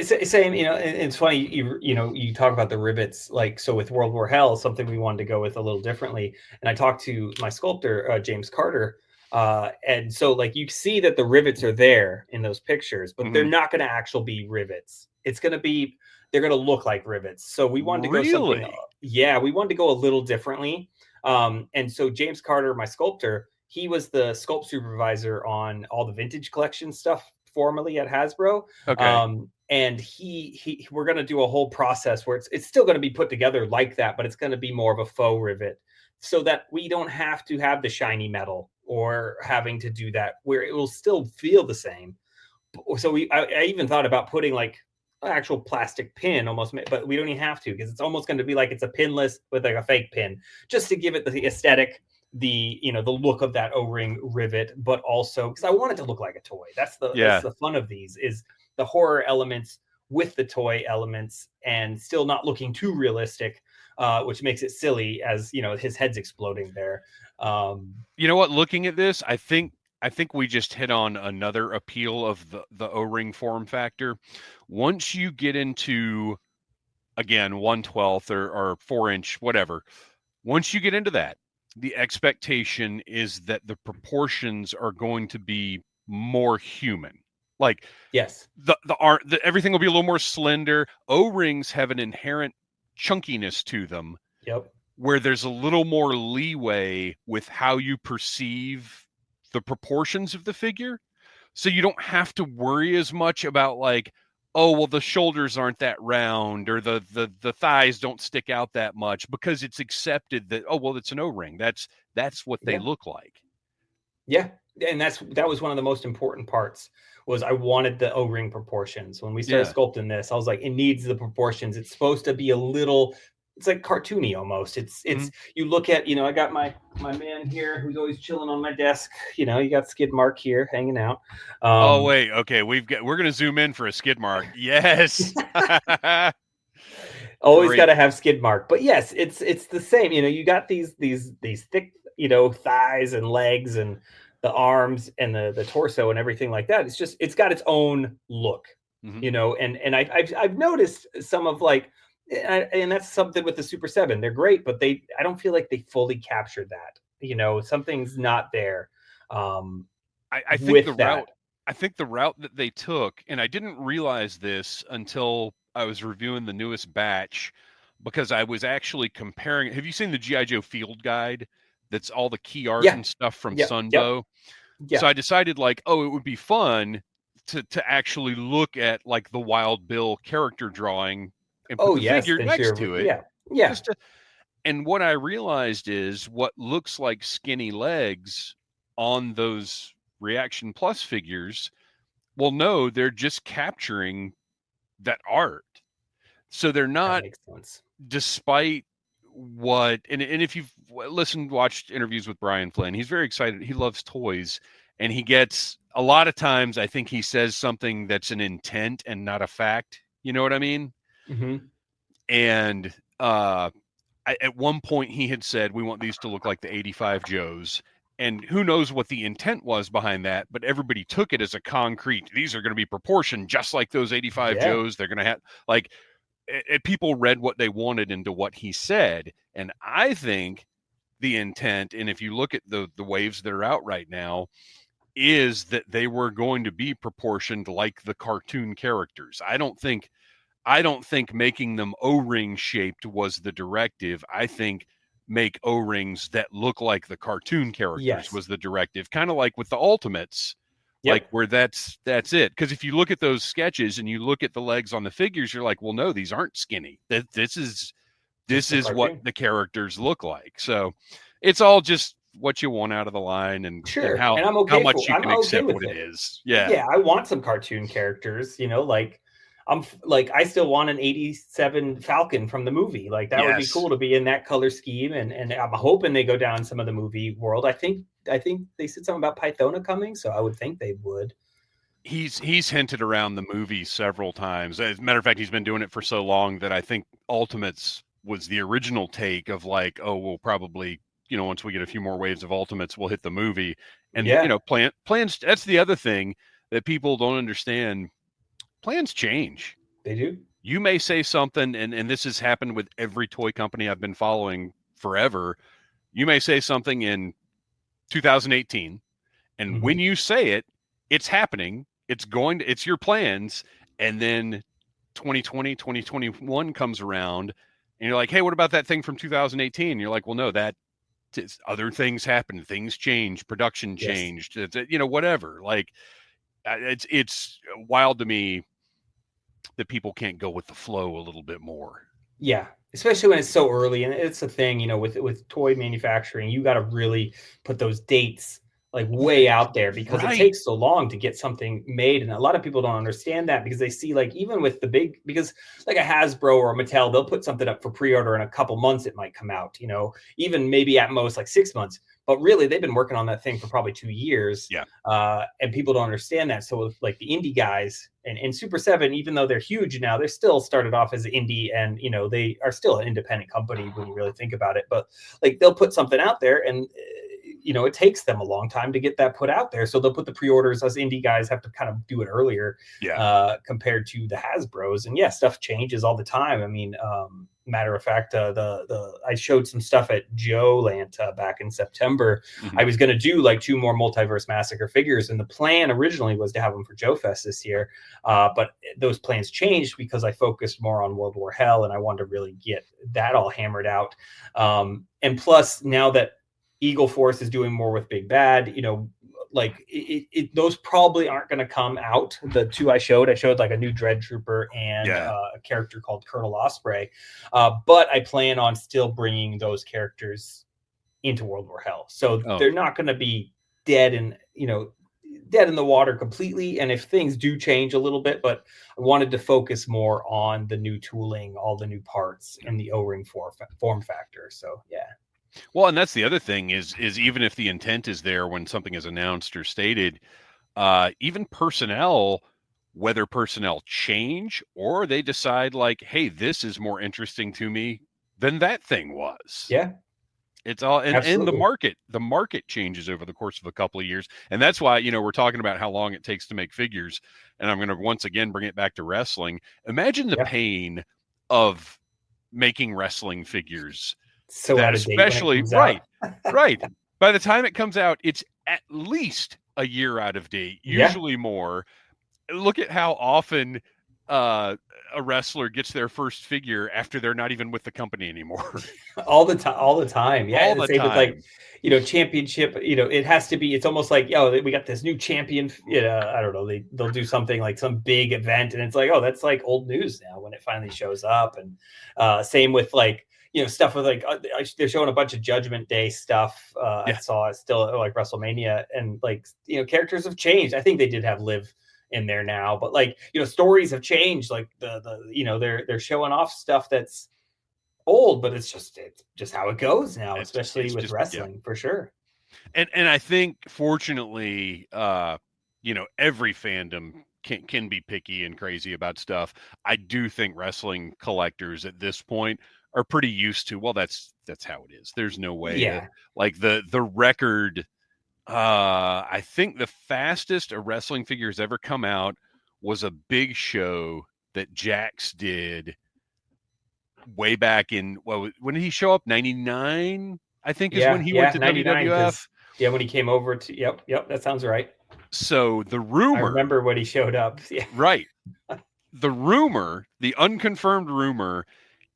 Same, it's funny, you talk about the rivets, like, so with World War Hell, something we wanted to go with a little differently. And I talked to my sculptor, James Carter, and so, like, you see that the rivets are there in those pictures, but they're not going to actually be rivets. It's going to be, they're going to look like rivets. So we wanted to go something, we wanted to go a little differently. And so James Carter, my sculptor, he was the sculpt supervisor on all the vintage collection stuff formerly at Hasbro. Okay. And we're going to do a whole process where it's still going to be put together like that, but it's going to be more of a faux rivet, so that we don't have to have the shiny metal or having to do that, where it will still feel the same. So I even thought about putting like an actual plastic pin almost, but we don't even have to, because it's almost going to be like it's a pinless with like a fake pin, just to give it the aesthetic, the look of that O-ring rivet, but also because I want it to look like a toy. That's the fun of these, is the horror elements with the toy elements, and still not looking too realistic, which makes it silly, as his head's exploding there. You know what? Looking at this, I think we just hit on another appeal of the O-ring form factor. Once you get into, again, 1/12 or 4-inch, whatever, once you get into that, the expectation is that the proportions are going to be more human. Like, yes, everything will be a little more slender. O-rings have an inherent chunkiness to them. Yep. Where there's a little more leeway with how you perceive the proportions of the figure. So you don't have to worry as much about, like, oh, well, the shoulders aren't that round, or the thighs don't stick out that much, because it's accepted that, oh, well, it's an O-ring. That's what they look like. Yeah. And that was one of the most important parts, was I wanted the O-ring proportions. When we started sculpting this, I was like, it needs the proportions. It's supposed to be a little, it's like cartoony almost. It's you look at, I got my man here who's always chilling on my desk. You got Skid Mark here hanging out. Oh wait, okay, we're gonna zoom in for a Skid Mark. Yes. Always got to have Skid Mark. But yes, it's the same. You got these thick, thighs and legs and the arms and the torso and everything like that. It's got its own look, and I've noticed some of, like, and that's something with the Super 7. They're great, but I don't feel like they fully captured that. Something's not there. I think the route that they took, and I didn't realize this until I was reviewing the newest batch, because I was actually comparing. Have you seen the G.I. Joe Field Guide? That's all the key art and stuff from Sunbow. So Yeah. I decided like, oh, it would be fun to actually look at like the Wild Bill character drawing and put Oh the yes, figure then next sure. to it. Yeah. Yeah. Just to, and what I realized is what looks like skinny legs on those Reaction Plus figures, well, no, they're just capturing that art. So they're That not, makes sense. despite what, and if you've listened, watched interviews with Brian Flynn, he's very excited. He loves toys, and he gets a lot of times, I think he says something that's an intent and not a fact. You know what I mean? Mm-hmm. And at one point he had said, we want these to look like the 85 Joes. And who knows what the intent was behind that, but everybody took it as a concrete, these are going to be proportioned just like those 85 Yeah. Joes. They're going to have, like, people read what they wanted into what he said. And I think the intent, and if you look at the waves that are out right now, is that they were going to be proportioned like the cartoon characters. I don't think making them O-ring shaped was the directive. I think make O-rings that look like the cartoon characters Yes. was the directive. Kind of like with the Ultimates, like Yep. where that's it. Because if you look at those sketches and you look at the legs on the figures, you're like, well, no, these aren't skinny. This is Just this the is what cartoon. the characters look like. So it's all just what you want out of the line, and Sure. how And much you I'm can okay accept with what it it. is. Yeah. Yeah, I want some cartoon characters, like like I still want an 87 Falcon from the movie. Like that would be Yes. cool to be in that color scheme, and I'm hoping they go down some of the movie world. I think they said something about Pythona coming, so I would think they would. He's hinted around the movie several times. As a matter of fact, he's been doing it for so long that I think Ultimates was the original take of like, oh, we'll probably, once we get a few more waves of Ultimates, we'll hit the movie. And Yeah, plans. That's the other thing that people don't understand. Plans change. they do. You may say something, and this has happened with every toy company I've been following forever. You may say something in 2018, and when Mhm. you say it, it's happening. It's your plans. And then 2020, 2021 comes around, and you're like, hey, what about that thing from 2018? And you're like, well, no, other things happen. Things change. Production Yes. changed. Whatever. Like, it's wild to me that people can't go with the flow a little bit more. Yeah, especially when it's so early, and it's a thing, with toy manufacturing, you got to really put those dates like way out there because it Right. takes so long to get something made, and a lot of people don't understand that because they see like even with the big because like a Hasbro or a Mattel, they'll put something up for pre-order in a couple months it might come out, even maybe at most like 6 months, but really they've been working on that thing for probably 2 years, Yeah. and people don't understand that. So with like the indie guys and Super 7, even though they're huge now, they're still started off as indie, and they are still an independent company when you really think about it. But like they'll put something out there, and it takes them a long time to get that put out there. So they'll put the pre-orders. Us indie guys have to kind of do it earlier, Yeah. compared to the Hasbros. And yeah, stuff changes all the time. I mean, matter of fact, I showed some stuff at Joe Land back in September. Mm-hmm. I was going to do like 2 more Multiverse Massacre figures, and the plan originally was to have them for Joe Fest this year, but those plans changed because I focused more on World War Hell, and I wanted to really get that all hammered out. And plus, now that Eagle Force is doing more with Big Bad, like those probably aren't going to come out. The 2 I showed like a new Dread Trooper and a character called Colonel Osprey, but I plan on still bringing those characters into World War Hell, so they're not going to be dead in the water completely. And if things do change a little bit, but I wanted to focus more on the new tooling, all the new parts, and the O-ring form factor. So yeah. Well, and that's the other thing is even if the intent is there when something is announced or stated, even personnel, whether personnel change or they decide like, hey, this is more interesting to me than that thing was. Yeah. It's all and Absolutely. the market changes over the course of a couple of years. And that's why, we're talking about how long it takes to make figures. And I'm going to once again bring it back to wrestling. Imagine the pain of making wrestling figures. So That out of date when it especially comes out. right. By the time it comes out, it's at least a year out of date, usually more. Look at how often a wrestler gets their first figure after they're not even with the company anymore. All the time, all the time. Yeah, All the the same with like, time. championship. It has to be. It's almost like, we got this new champion. I don't know. They'll do something like some big event, and it's like, oh, that's like old news now when it finally shows up. And same with like, stuff with like, they're showing a bunch of Judgment Day stuff. I saw still like WrestleMania, and like, characters have changed. I think they did have Liv in there now, but like, stories have changed. Like they're showing off stuff that's old, but it's just how it goes now, especially with wrestling, for sure. And I think fortunately, every fandom can be picky and crazy about stuff. I do think wrestling collectors at this point are pretty used to, well, that's how it is. There's no way to, like, the record. I think the fastest a wrestling figure has ever come out was a big show that Jax did way back in, when did he show up? 99, I think, is when he went to WWF. Yeah, when he came over to, yep, that sounds right. So the rumor, I remember when he showed up. Yeah. Right. The unconfirmed rumor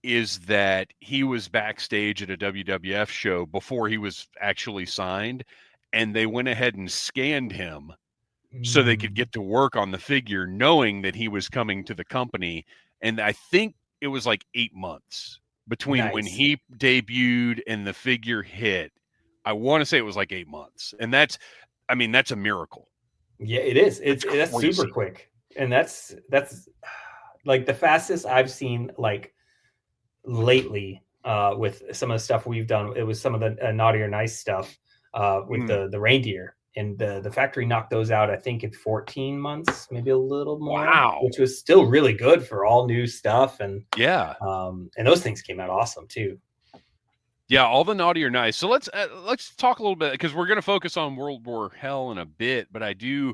is that he was backstage at a WWF show before he was actually signed, and they went ahead and scanned him so they could get to work on the figure, knowing that he was coming to the company. And I think it was like 8 months between when he debuted and the figure hit. I want to say it was like 8 months. And that's a miracle. Yeah, it is. That's super quick. And that's like the fastest I've seen like lately with some of the stuff we've done. It was some of the Naughty or Nice stuff with the reindeer. And the factory knocked those out, I think, in 14 months, maybe a little more. Wow. Which was still really good for all new stuff. And and those things came out awesome too. Yeah, all the Naughty or Nice. So let's talk a little bit, because we're going to focus on World War Hell in a bit, but I do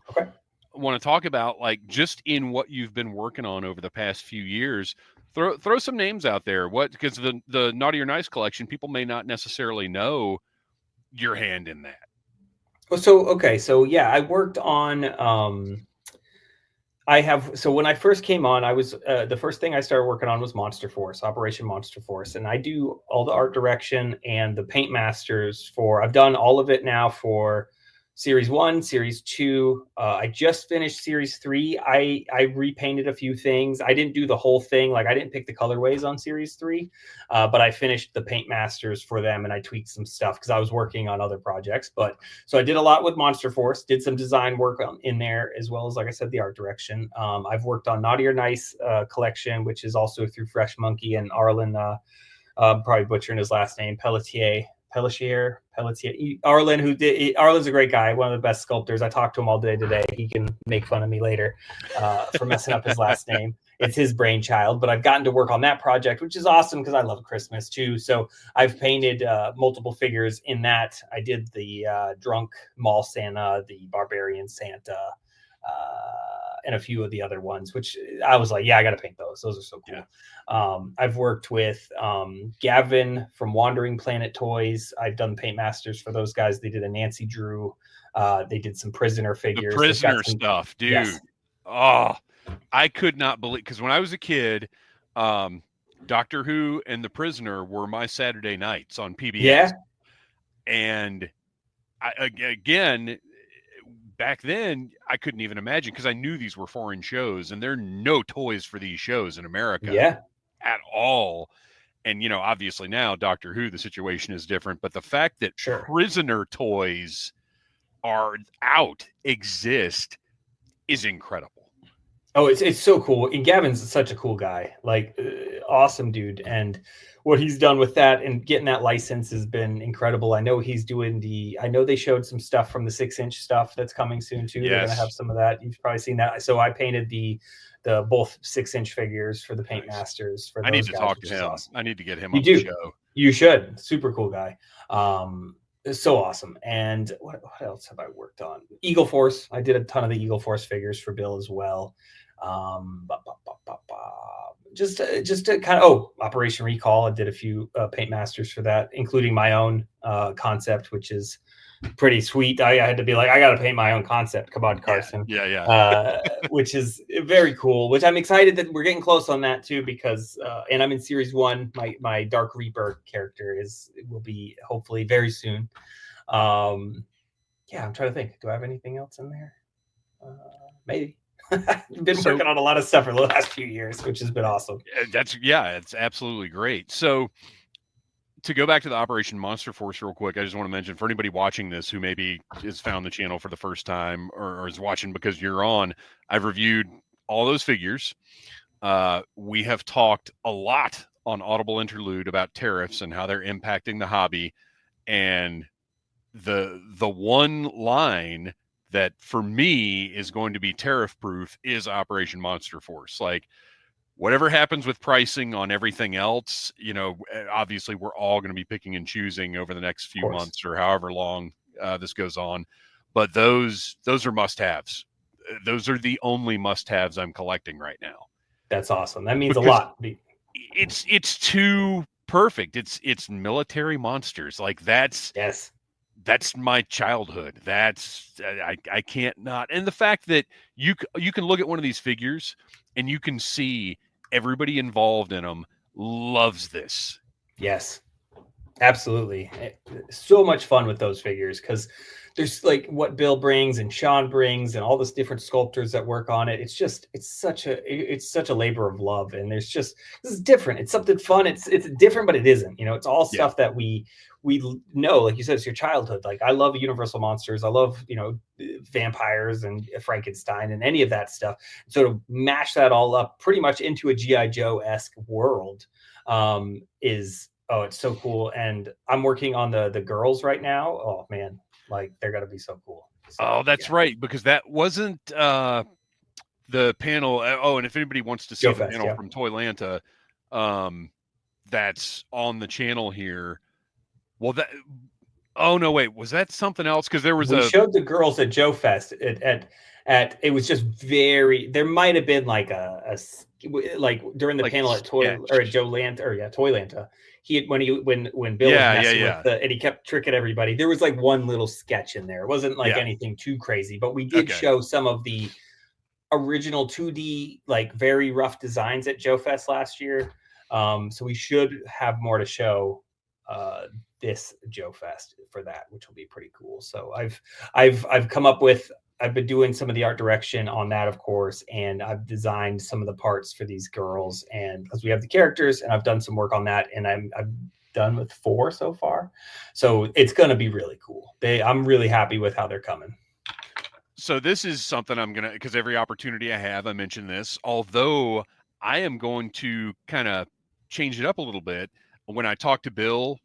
want to talk about, like, just in what you've been working on over the past few years. Throw some names out there. Because the Naughty or Nice collection, people may not necessarily know your hand in that. So yeah, I worked on. So when I first came on, I was the first thing I started working on was Monster Force, Operation Monster Force, and I do all the art direction and the paint masters for. I've done all of it now for Series 1, Series 2. I just finished Series 3. I repainted a few things. I didn't do the whole thing. Like, I didn't pick the colorways on Series 3, but I finished the paint masters for them, and I tweaked some stuff because I was working on other projects. So I did a lot with Monster Force, did some design work in there, as well as, like I said, the art direction. I've worked on Naughty or Nice collection, which is also through Fresh Monkey and Arlen, probably butchering his last name, Pelletier. Arlen, Arlen's a great guy, one of the best sculptors. I talked to him all day today. He can make fun of me later for messing up his last name. It's his brainchild, but I've gotten to work on that project, which is awesome because I love Christmas too. So I've painted multiple figures in that. I did the drunk mall Santa, the barbarian Santa, and a few of the other ones, which I was like, yeah, I got to paint those. Those are so cool. Yeah. I've worked with Gavin from Wandering Planet Toys. I've done paint masters for those guys. They did a Nancy Drew. They did some Prisoner figures. The Prisoner stuff, dude. Yes. Oh, I could not believe, because when I was a kid, Doctor Who and The Prisoner were my Saturday nights on PBS. Yeah. And again, back then, I couldn't even imagine, because I knew these were foreign shows, and there are no toys for these shows in America at all. And, obviously now, Doctor Who, the situation is different. But the fact that Prisoner toys exist, is incredible. Oh, it's so cool. And Gavin's such a cool guy, like awesome dude. And what he's done with that and getting that license has been incredible. I know he's doing I know they showed some stuff from the 6-inch stuff that's coming soon too. Yes. They're going to have some of that. You've probably seen that. So I painted the both 6-inch figures for the paint masters. For those I need to guys, talk to him. Awesome. I need to get him on the show. You should. Super cool guy. It's so awesome. And what else have I worked on? Eagle Force. I did a ton of the Eagle Force figures for Bill as well. Just to kind of Operation Recall. I did a few paint masters for that, including my own concept, which is pretty sweet. I had to be like, I got to paint my own concept. Come on, Carson. Yeah. Which is very cool. Which I'm excited that we're getting close on that too, because and I'm in series 1. My Dark Reaper character will be hopefully very soon. Yeah, I'm trying to think. Do I have anything else in there? Maybe. I've been working on a lot of stuff for the last few years, which has been awesome. It's absolutely great. So to go back to the Operation Monster Force real quick, I just want to mention for anybody watching this who maybe has found the channel for the first time or is watching because you're on, I've reviewed all those figures. We have talked a lot on Audible Interlude about tariffs and how they're impacting the hobby. And the one line that for me is going to be tariff proof is Operation Monster Force. Like, whatever happens with pricing on everything else, obviously we're all going to be picking and choosing over the next few months or however long this goes on. But those are must-haves. Those are the only must-haves I'm collecting right now. That's awesome. That means a lot. It's too perfect. It's military monsters. Like that's my childhood. That's I can't not. And the fact that you can look at one of these figures and you can see everybody involved in them loves this. Yes, absolutely. So much fun with those figures because there's like what Bill brings and Sean brings and all this different sculptors that work on it. It's such a labor of love. And this is different. It's something fun. It's different, but it isn't. It's all stuff that we know, like you said, it's your childhood. Like I love Universal monsters. I love, vampires and Frankenstein and any of that stuff. So to mash that all up pretty much into a G.I. Joe-esque world it's so cool. And I'm working on the girls right now. Oh man, like they're gonna be so cool. So, that's right, because that wasn't the panel. And if anybody wants to see the panel from Toylanta, that's on the channel here. Well, was that something else? Because there was we showed the girls at Joe Fest at it was just there might have been like a during the panel at Toylanta. When Bill was messing with and he kept tricking everybody, there was like one little sketch in there. It wasn't like anything too crazy, but we did show some of the original 2D like very rough designs at Joe Fest last year. So we should have more to show this Joe Fest for that, which will be pretty cool. So I've come up with, I've been doing some of the art direction on that, of course, and I've designed some of the parts for these girls, and because we have the characters, and I've done some work on that, and I'm done with 4 so far. So it's going to be really cool. I'm really happy with how they're coming. So this is something I'm going to, because every opportunity I have, I mention this, although I am going to kind of change it up a little bit. When I talked to Bill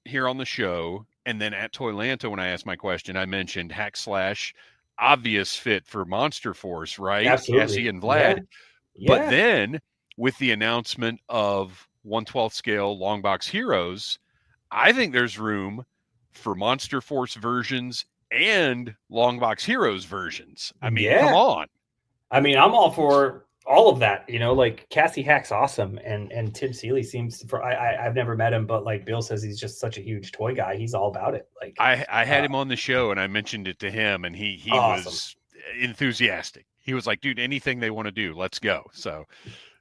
here on the show, and then at Toylanta, when I asked my question, I mentioned hack slash obvious fit for Monster Force, right? Absolutely. Cassie and Vlad. Yeah. But then with the announcement of 1/12 scale long box heroes, I think there's room for Monster Force versions and long box heroes versions. I mean, come on. I mean, I'm all for all of that, like Cassie Hack's awesome, and Tim Seeley seems I've never met him, but like Bill says, he's just such a huge toy guy. He's all about it. Like I had him on the show and I mentioned it to him, and he awesome. Was enthusiastic. He was like, dude, anything they want to do, let's go. So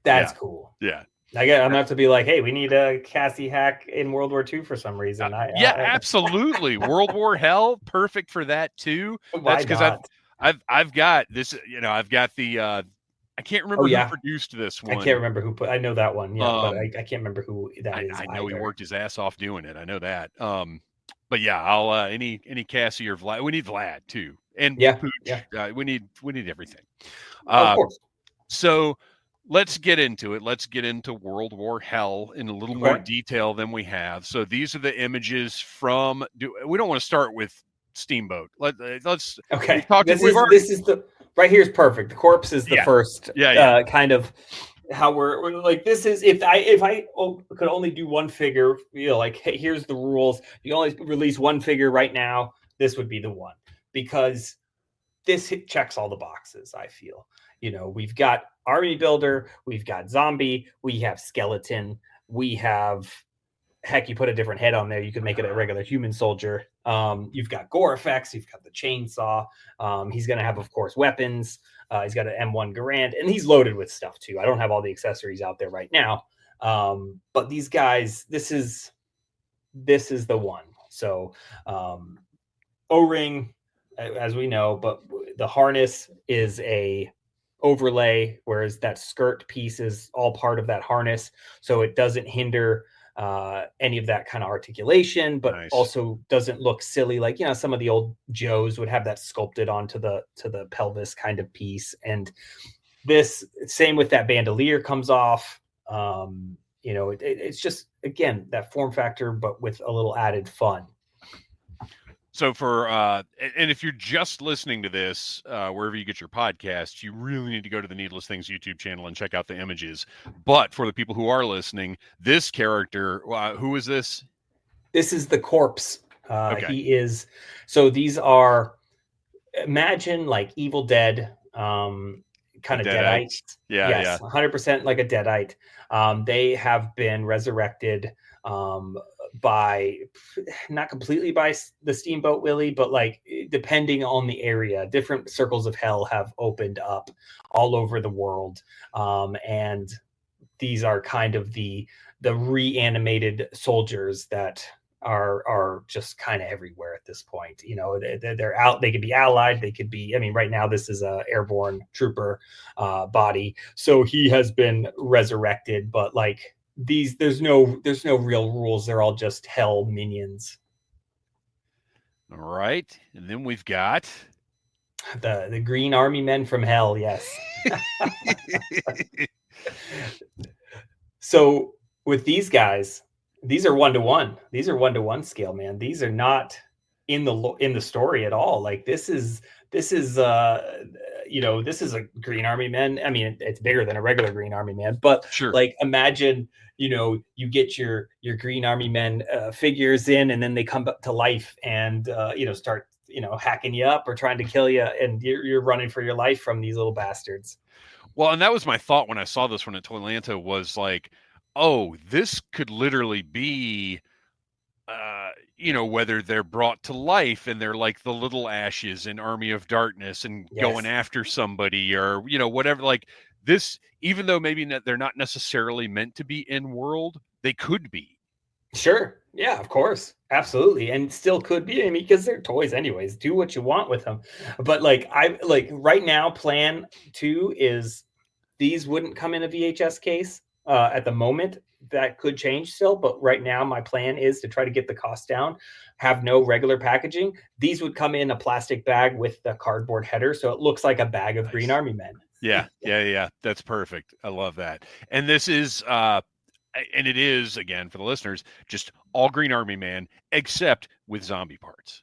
that's cool. Yeah. I'm gonna have to be like, hey, we need a Cassie Hack in World War II for some reason. Absolutely. World War Hell, perfect for that too. That's because I've got this, I've got the I can't remember who produced this one. I can't remember who I know that one. Yeah, but I can't remember who that is. I know he worked his ass off doing it. I know that. But yeah, I'll any Cassie or Vlad. We need Vlad too, and Pooch. We need everything. Of course. So let's get into it. Let's get into World War Hell in a little more detail than we have. So these are the images from. We don't want to start with Steamboat. Let's. Okay. This is the. Right here is perfect. The corpse is the first kind of how we're like, this is, if I could only do one figure, like, hey, here's the rules. You only release one figure right now. This would be the one, because this checks all the boxes. I feel, we've got army builder, we've got zombie, we have skeleton, we have heck, you put a different head on there, you could make it a regular human soldier. You've got gore effects, you've got the chainsaw. He's going to have, of course, weapons. He's got an M1 Garand, and he's loaded with stuff too. I don't have all the accessories out there right now, but these guys, this is the one. So O-ring, as we know, but the harness is a overlay, whereas that skirt piece is all part of that harness, so it doesn't hinder any of that kind of articulation, but also doesn't look silly like, some of the old Joes would have that sculpted onto the pelvis kind of piece. And this, same with that bandolier, comes off. It's just, again, that form factor, but with a little added fun. So and if you're just listening to this, wherever you get your podcasts, you really need to go to the Needless Things YouTube channel and check out the images. But for the people who are listening, this character, who is this? This is the corpse. Okay. He is. So these are, imagine like Evil Dead, kind of Deadites. Yeah, yes, yeah. 100% like a Deadite. They have been resurrected by, not completely by the Steamboat Willie, but like depending on the area, different circles of hell have opened up all over the world, and these are kind of the reanimated soldiers that are just kind of everywhere at this point. They're out. They could be allied. They could be. I mean, right now this is a airborne trooper body, so he has been resurrected. But like these, there's no real rules. They're all just hell minions. All right, and then we've got the Green Army Men from Hell. Yes. So with these guys, these are 1-to-1. These are 1-to-1 scale, man. These are not in the story at all. Like this is this is a Green Army Man. I mean, it's bigger than a regular Green Army Man, but sure. Like imagine, you get your Green Army Men figures in, and then they come to life and start hacking you up or trying to kill you, and you're running for your life from these little bastards. Well, and that was my thought when I saw this one at Toylanta, was like, oh, this could literally be, whether they're brought to life and they're like the little ashes in Army of Darkness and going after somebody, or, whatever. Like this, even though maybe they're not necessarily meant to be in world, they could be. Sure. Yeah, of course. Absolutely. And still could be. I mean, because they're toys anyways. Do what you want with them. But right now, plan 2 is these wouldn't come in a VHS case at the moment. That could change still. But right now, my plan is to try to get the cost down, have no regular packaging. These would come in a plastic bag with the cardboard header, so it looks like a bag of Green Army Men. Yeah. That's perfect. I love that. And this is... and it is, again, for the listeners, just all Green Army Man, except with zombie parts.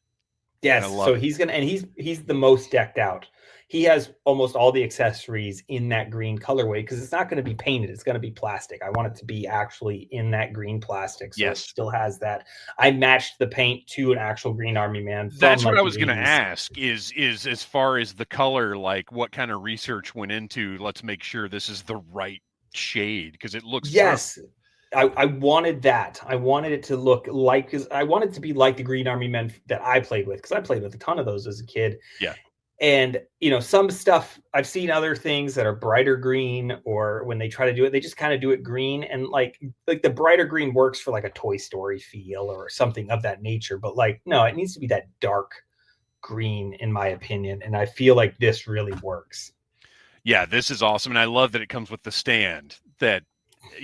Yes, so he's the most decked out. He has almost all the accessories in that green colorway, because it's not going to be painted. It's going to be plastic. I want it to be actually in that green plastic, so it still has that. I matched the paint to an actual Green Army Man. That's what I was going to ask, is as far as the color, like what kind of research went into, let's make sure this is the right shade, because it looks perfect. I wanted that. I wanted it to look like, because I wanted it to be like the Green Army Men that I played with, because I played with a ton of those as a kid. Yeah. And, some stuff, I've seen other things that are brighter green, or when they try to do it, they just kind of do it green. And like the brighter green works for like a Toy Story feel or something of that nature. But like, no, it needs to be that dark green, in my opinion. And I feel like this really works. Yeah, this is awesome. And I love that it comes with the stand that,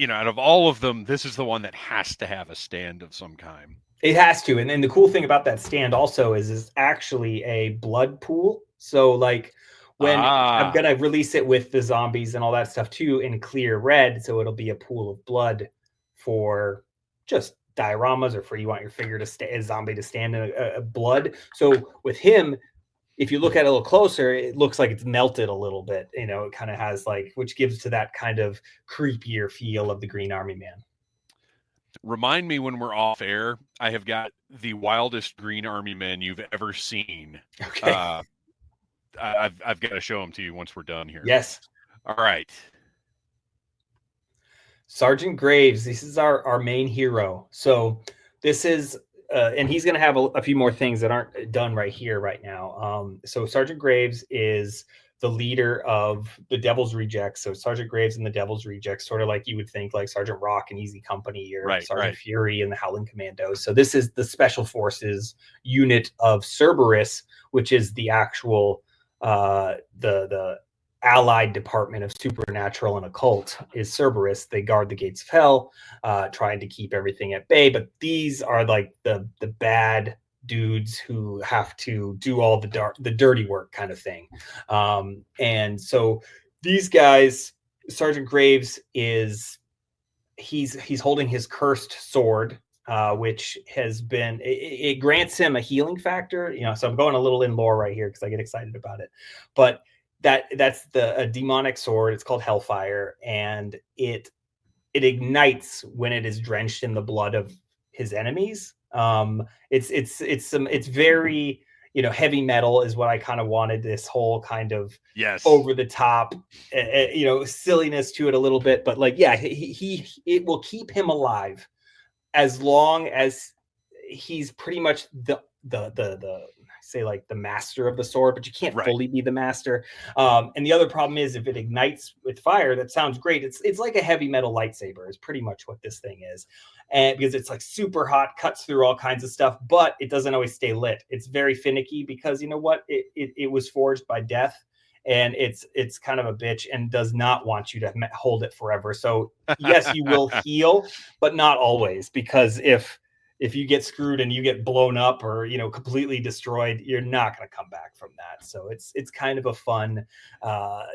out of all of them, this is the one that has to have a stand of some kind. It has to. And then the cool thing about that stand also is it's actually a blood pool. So like when I'm going to release it with the zombies and all that stuff too in clear red, so it'll be a pool of blood for just dioramas, or for you want your figure to a zombie to stand in a blood. So with him, if you look at it a little closer, it looks like it's melted a little bit. It kind of has which gives to that kind of creepier feel of the Green Army Man. Remind me when we're off air. I have got the wildest Green Army Men you've ever seen. Okay. I've got to show them to you once we're done here. Yes. All right. Sergeant Graves. This is our main hero. So this is, and he's going to have a few more things that aren't done right here, right now. So Sergeant Graves is the leader of the Devil's Rejects. So Sergeant Graves and the Devil's Rejects, sort of like you would think like Sergeant Rock and Easy Company, or Right, Sergeant right. Fury and the Howling Commandos. So this is the Special Forces unit of Cerberus, which is the actual the allied department of supernatural and occult is Cerberus. They guard the gates of hell, trying to keep everything at bay. But these are like the bad dudes who have to do all the dirty work kind of thing. And so these guys, Sergeant Graves is he's holding his cursed sword, which has been it grants him a healing factor. So I'm going a little in lore right here because I get excited about it, but that's a demonic sword. It's called Hellfire, and it ignites when it is drenched in the blood of his enemies. It's very heavy metal is what I kind of wanted. This whole kind of over the top, silliness to it a little bit, but like it will keep him alive as long as he's pretty much the say like the master of the sword, but you can't fully be the master. And the other problem is if it ignites with fire, that sounds great. It's like a heavy metal lightsaber is pretty much what this thing is. And because it's like super hot, cuts through all kinds of stuff, but it doesn't always stay lit. It's very finicky because you know what? It was forged by death, and it's kind of a bitch and does not want you to hold it forever. So yes, you will heal, but not always, because if you get screwed and you get blown up or completely destroyed, you're not going to come back from that. So it's kind of a fun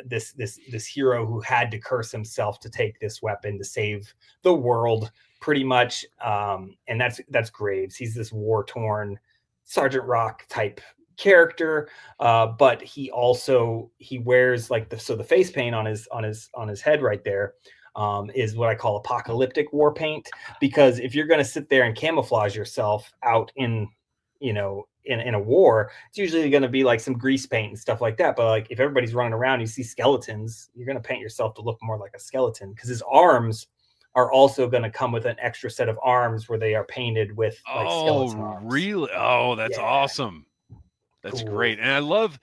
this hero who had to curse himself to take this weapon to save the world, pretty much. And that's Graves. He's this war-torn Sergeant Rock type character, but he wears like the face paint on his head right there. Is what I call apocalyptic war paint, because if you're going to sit there and camouflage yourself out in a war, it's usually going to be like some grease paint and stuff like that. But like if everybody's running around, you see skeletons, you're going to paint yourself to look more like a skeleton, because his arms are also going to come with an extra set of arms where they are painted with like skeleton arms. Really? Oh, that's awesome. That's great. And I love,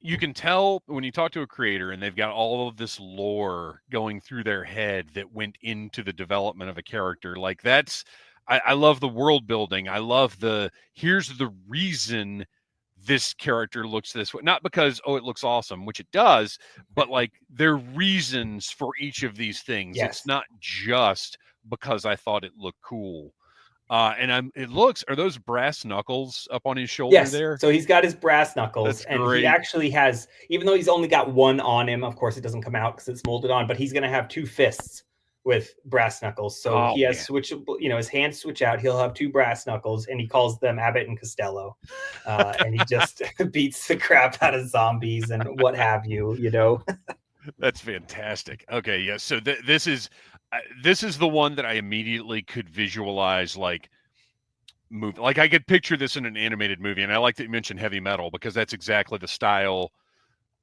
you can tell when you talk to a creator and they've got all of this lore going through their head that went into the development of a character. Like I love the world building. I love here's the reason this character looks this way. Not because, it looks awesome, which it does, but like there are reasons for each of these things. Yes. It's not just because I thought it looked cool. Are those brass knuckles up on his shoulder there? So he's got his brass knuckles. That's and great. He actually has, even though he's only got one on him, of course it doesn't come out because it's molded on, but he's going to have two fists with brass knuckles. So he has his hands switch out. He'll have two brass knuckles, and he calls them Abbott and Costello. And he just beats the crap out of zombies and what have you, That's fantastic. Okay. Yeah. So this is the one that I immediately could visualize, like movie. Like I could picture this in an animated movie. And I like that you mentioned heavy metal, because that's exactly the style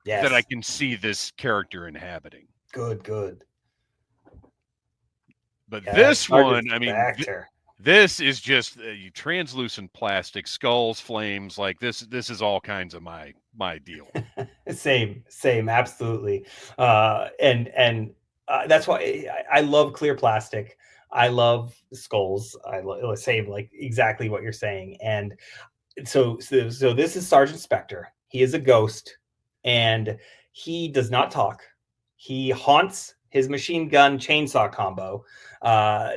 that I can see this character inhabiting. Good. But this one, I mean, this is just translucent plastic, skulls, flames. Like this is all kinds of my deal. Same, absolutely. And that's why I love clear plastic. I love skulls. I say like exactly what you're saying. And so this is Sergeant Spectre. He is a ghost, and he does not talk. He haunts his machine gun chainsaw combo.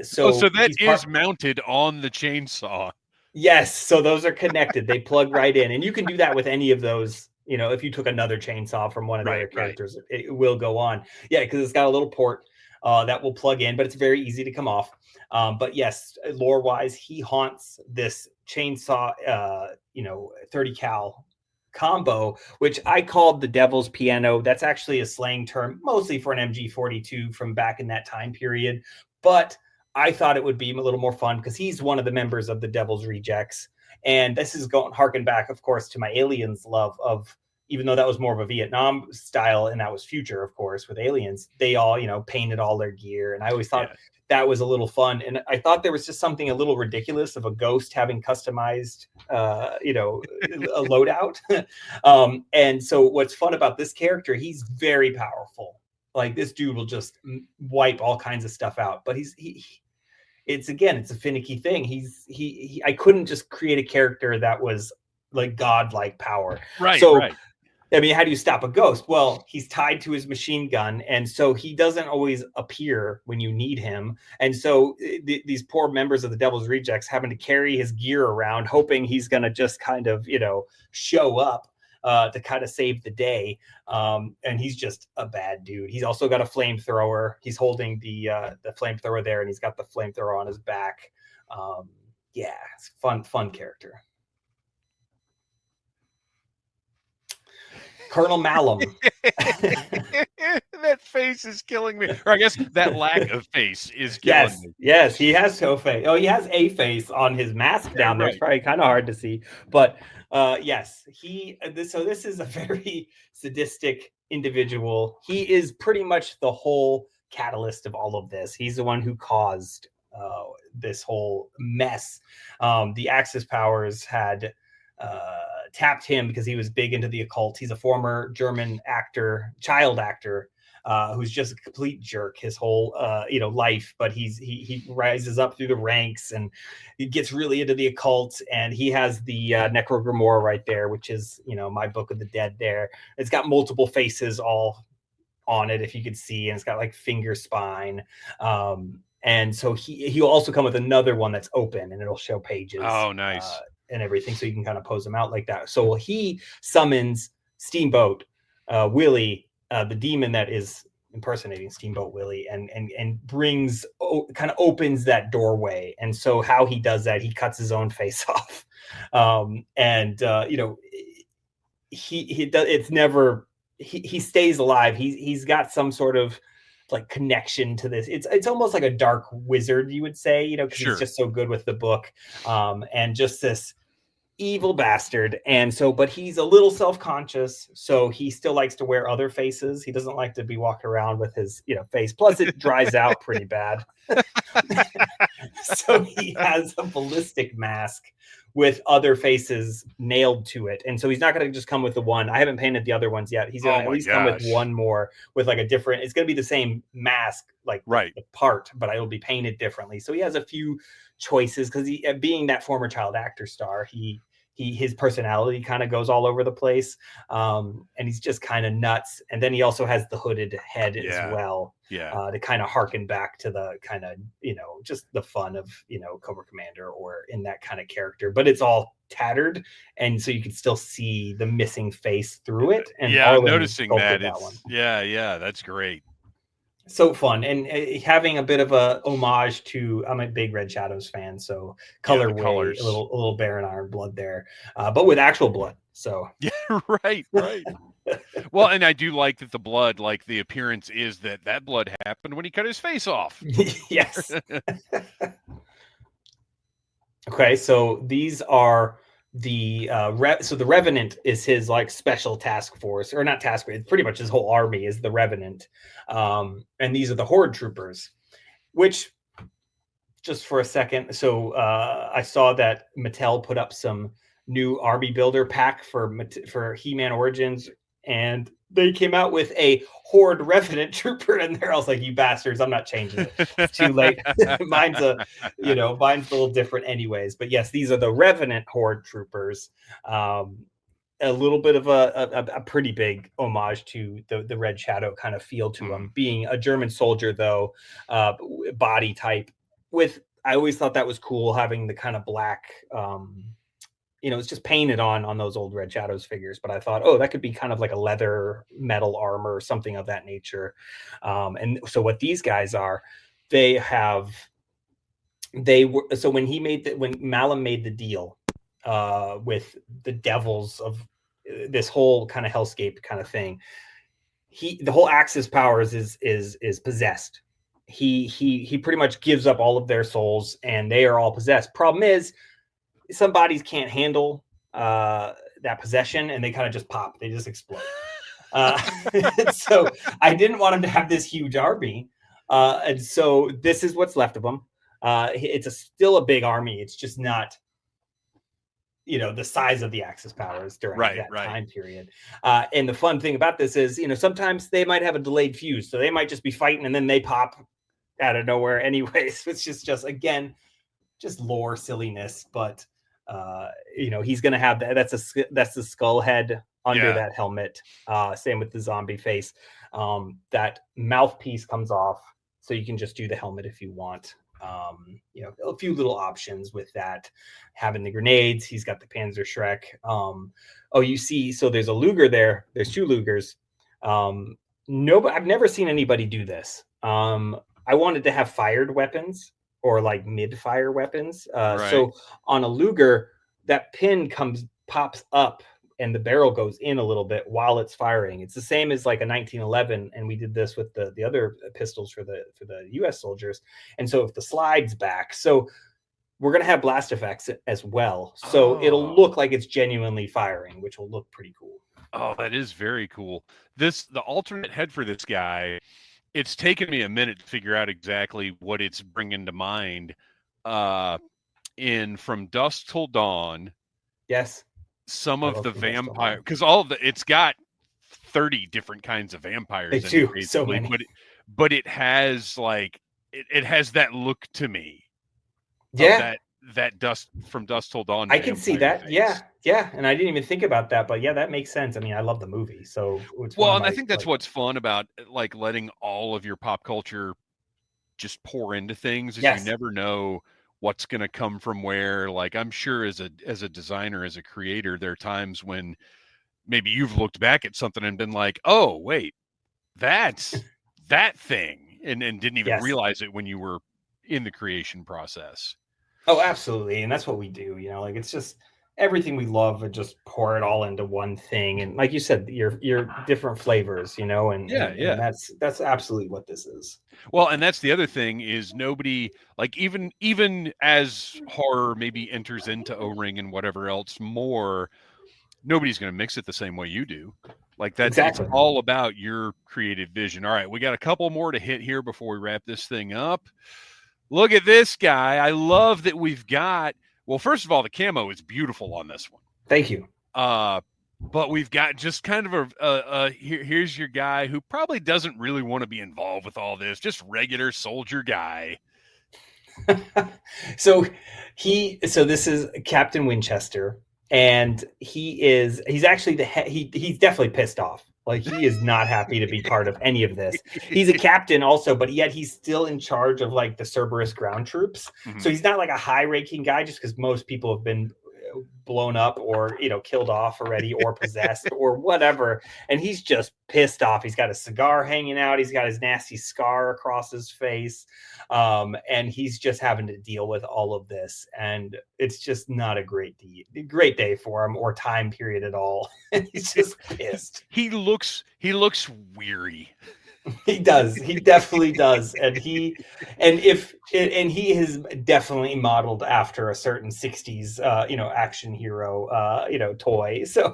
So that is mounted on the chainsaw. Yes. So those are connected. They plug right in, and you can do that with any of those. If you took another chainsaw from one of the other characters, it will go on. Yeah, because it's got a little port that will plug in, but it's very easy to come off. But yes, lore-wise, he haunts this chainsaw, 30 cal combo, which I called the Devil's Piano. That's actually a slang term, mostly for an MG42 from back in that time period. But I thought it would be a little more fun because he's one of the members of the Devil's Rejects. And this is harken back, of course, to my Aliens love of, even though that was more of a Vietnam style, and that was future, of course, with aliens, they all, painted all their gear. And I always thought that was a little fun. And I thought there was just something a little ridiculous of a ghost having customized, a loadout. And so what's fun about this character, he's very powerful. Like, this dude will just wipe all kinds of stuff out. But it's a finicky thing. I couldn't just create a character that was like godlike power. Right. So, right. I mean, how do you stop a ghost? Well, he's tied to his machine gun, and so he doesn't always appear when you need him. And so these poor members of the Devil's Rejects having to carry his gear around, hoping he's going to just kind of, show up to kind of save the day. And he's just a bad dude. He's also got a flamethrower. He's holding the flamethrower there, and he's got the flamethrower on his back. It's fun character. Colonel Malum. That face is killing me. Or I guess that lack of face is killing me. Yes, he has no face. Oh, he has a face on his mask down there. It's probably kind of hard to see. But yes, this is a very sadistic individual. He is pretty much the whole catalyst of all of this. He's the one who caused this whole mess. The Axis powers had tapped him because he was big into the occult. He's a former German child actor, who's just a complete jerk his whole life. But he rises up through the ranks, and he gets really into the occult. And he has the Necrogrimoire right there, which is my Book of the Dead. There, it's got multiple faces all on it, if you could see, and it's got like finger spine. And so he'll also come with another one that's open, and it'll show pages. Oh, nice. And everything, so you can kind of pose them out like that. So he summons Steamboat Willie, the demon that is impersonating Steamboat Willie, and kind of opens that doorway. And so how he does that, he cuts his own face off. He stays alive. He's got some sort of like connection to this. It's almost like a dark wizard, you would say, because he's just so good with the book, and just this evil bastard. And so, but he's a little self-conscious, so he still likes to wear other faces. He doesn't like to be walking around with his face. Plus it dries out pretty bad. So he has a ballistic mask with other faces nailed to it. And so he's not going to just come with the one. I haven't painted the other ones yet. He's going to at least come with one more with like a different, it's going to be the same mask, like the part, but it'll be painted differently. So he has a few choices because being that former child actor star, his personality kind of goes all over the place. And he's just kind of nuts. And then he also has the hooded head as well. To kind of harken back to the kind of, just the fun of, Cobra Commander or in that kind of character, but it's all tattered. And so you can still see the missing face through it. And I'm noticing that. That's great. So fun. And having a bit of a homage to, I'm a big Red Shadows fan, so colorway, a little Baron Iron blood there, but with actual blood. So right. Well, and I do like that the blood, like the appearance is that blood happened when he cut his face off. Yes. Okay, so these are the so the Revenant is his like special task force, or not task force, pretty much his whole army is the Revenant. And these are the Horde troopers, which, just for a second, so I saw that Mattel put up some new army builder pack for He-Man Origins, and they came out with a Horde Revenant trooper in there. I was like, you bastards, I'm not changing it. It's too late. mine's a little different anyways. But yes, these are the Revenant Horde troopers. A little bit of a pretty big homage to the Red Shadow kind of feel to him. Being a German soldier, though, body type. I always thought that was cool, having the kind of black... it's just painted on those old Red Shadows figures, but I thought, that could be kind of like a leather metal armor or something of that nature. And so what these guys are, when Malum made the deal with the devils of this whole kind of hellscape kind of thing, the whole Axis powers is possessed. He pretty much gives up all of their souls, and they are all possessed. Problem is, some bodies can't handle possession, and they kind of just pop. They just explode. So I didn't want him to have this huge army. And so this is what's left of him. It's still a big army. It's just not, the size of the Axis powers during that time period. And the fun thing about this is, sometimes they might have a delayed fuse. So they might just be fighting and then they pop out of nowhere anyways. It's just again, just lore silliness. But, he's going to have that. That's the skull head under that helmet. Same with the zombie face. That mouthpiece comes off, so you can just do the helmet if you want. A few little options with that. Having the grenades, he's got the Panzer Shrek. You see, so there's a Luger there. There's 2 Lugers. I've never seen anybody do this. I wanted to have fired weapons or like mid-fire weapons. So on a Luger, that pin pops up and the barrel goes in a little bit while it's firing. It's the same as like a 1911, and we did this with the other pistols for the U.S. soldiers. And so if the slide's back, so we're going to have blast effects as well. So it'll look like it's genuinely firing, which will look pretty cool. Oh, that is very cool. The alternate head for this guy, it's taken me a minute to figure out exactly what it's bringing to mind. In From Dusk Till Dawn. Yes. Some of the vampire, because it's got 30 different kinds of vampires. They do, so many. But it has it has that look to me. Yeah. That From Dusk Till Dawn. I can see that. Face. Yeah. And I didn't even think about that, but yeah, that makes sense. I mean, I love the movie, so I think that's what's fun about letting all of your pop culture just pour into things. Is you never know what's going to come from where. Like, I'm sure as a designer, as a creator, there are times when maybe you've looked back at something and been like, oh, wait, that's that thing. And didn't even realize it when you were in the creation process. Oh, absolutely. And that's what we do, it's just everything we love and just pour it all into one thing. And like you said, your different flavors, and that's absolutely what this is. Well, and that's the other thing is nobody, like, even as horror maybe enters into O-Ring and whatever else more, nobody's going to mix it the same way you do. Like that, exactly. It's all about your creative vision. All right, we got a couple more to hit here before we wrap this thing up. Look at this guy. I love that we've got, well, first of all, the camo is beautiful on this one. Thank you. But we've got just kind of here's your guy who probably doesn't really want to be involved with all this, just regular soldier guy. So this is Captain Winchester, and he's actually he's definitely pissed off. Like, he is not happy to be part of any of this. He's a captain also, but yet he's still in charge of like the Cerberus ground troops. Mm-hmm. So he's not like a high-ranking guy, just because most people have been blown up or killed off already or possessed or whatever, and he's just pissed off. He's got a cigar hanging out, he's got his nasty scar across his face, and he's just having to deal with all of this, and it's just not a great day for him or time period at all. And he's just pissed. He looks weary. He does. He definitely does. And he is definitely modeled after a certain 60s, action hero, toy. So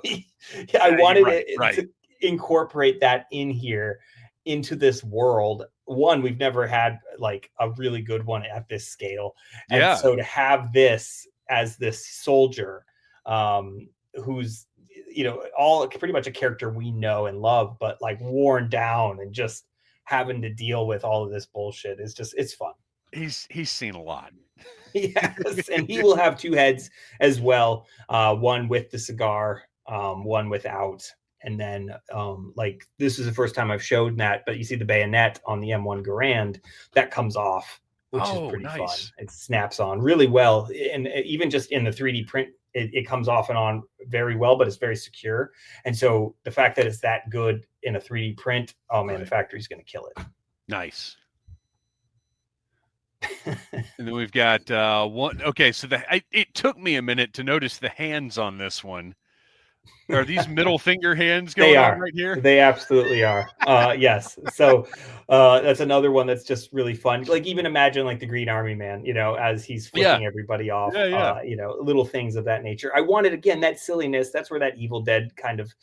I wanted to incorporate that in here into this world. One, we've never had like a really good one at this scale. And so to have this as this soldier, who's, all pretty much a character we know and love, but like worn down and just having to deal with all of this bullshit it's fun. He's seen a lot. Yes, and he will have 2 heads as well, one with the cigar, one without. And then this is the first time I've showed that, but you see the bayonet on the M1 Garand that comes off, which is pretty fun. It snaps on really well, and even just in the 3D print, it comes off and on very well, but it's very secure. And so the fact that it's that good in a 3D print, oh man, the factory's going to kill it. Nice. And then we've got one. Okay, so it took me a minute to notice the hands on this one. Are these middle finger hands They going on are. right here? They absolutely are. Yes. So that's another one that's just really fun. Like even imagine like the Green Army Man, as he's Yeah, flipping everybody off, yeah. little things of that nature. I wanted again that silliness. That's where that Evil Dead kind of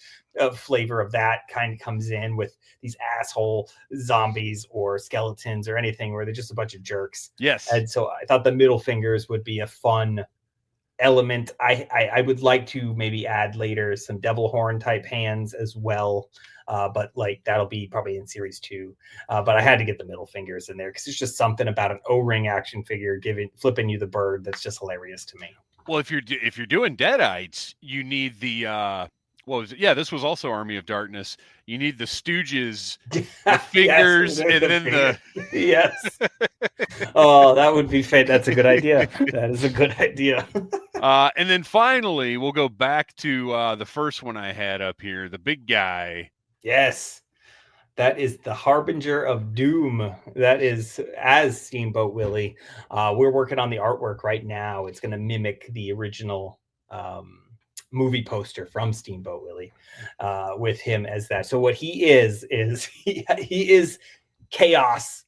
flavor of that kind of comes in with these asshole zombies or skeletons or anything where they're just a bunch of jerks. Yes. And so I thought the middle fingers would be a fun element. I would like to maybe add later some devil horn type hands as well. But like that'll be probably in series 2. But I had to get the middle fingers in there because there's just something about an O-ring action figure flipping you the bird that's just hilarious to me. Well, if you're doing Deadites, you need the what was it? Yeah, this was also Army of Darkness. You need the Stooges, the fingers, Yes, and then the yes. Oh, that would be fate. That's a good idea. That is a good idea. And then finally, we'll go back to the first one I had up here, the big guy. Yes. That is the Harbinger of Doom. That is as Steamboat Willie. We're working on the artwork right now. It's going to mimic the original movie poster from Steamboat Willie with him as that. So what he is he is chaos.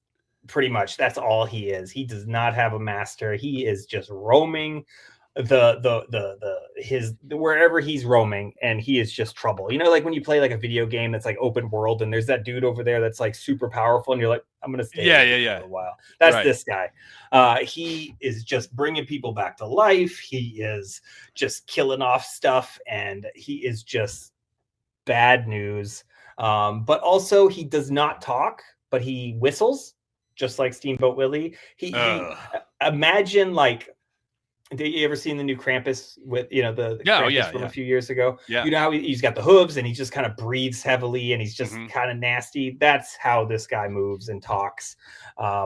Pretty much, that's all he is. He does not have a master. He is just roaming his wherever he's roaming, and he is just trouble. Like when you play like a video game that's like open world and there's that dude over there that's like super powerful and you're like, I'm gonna stay Yeah. for a while. That's right. This guy. He is just bringing people back to life. He is just killing off stuff, and he is just bad news. But also he does not talk, but he whistles just like Steamboat Willie. He imagine like, did you ever seen the new Krampus with the Krampus from a few years ago? Yeah. You know how he's got the hooves and he just kind of breathes heavily and he's just kind of nasty. That's how this guy moves and talks,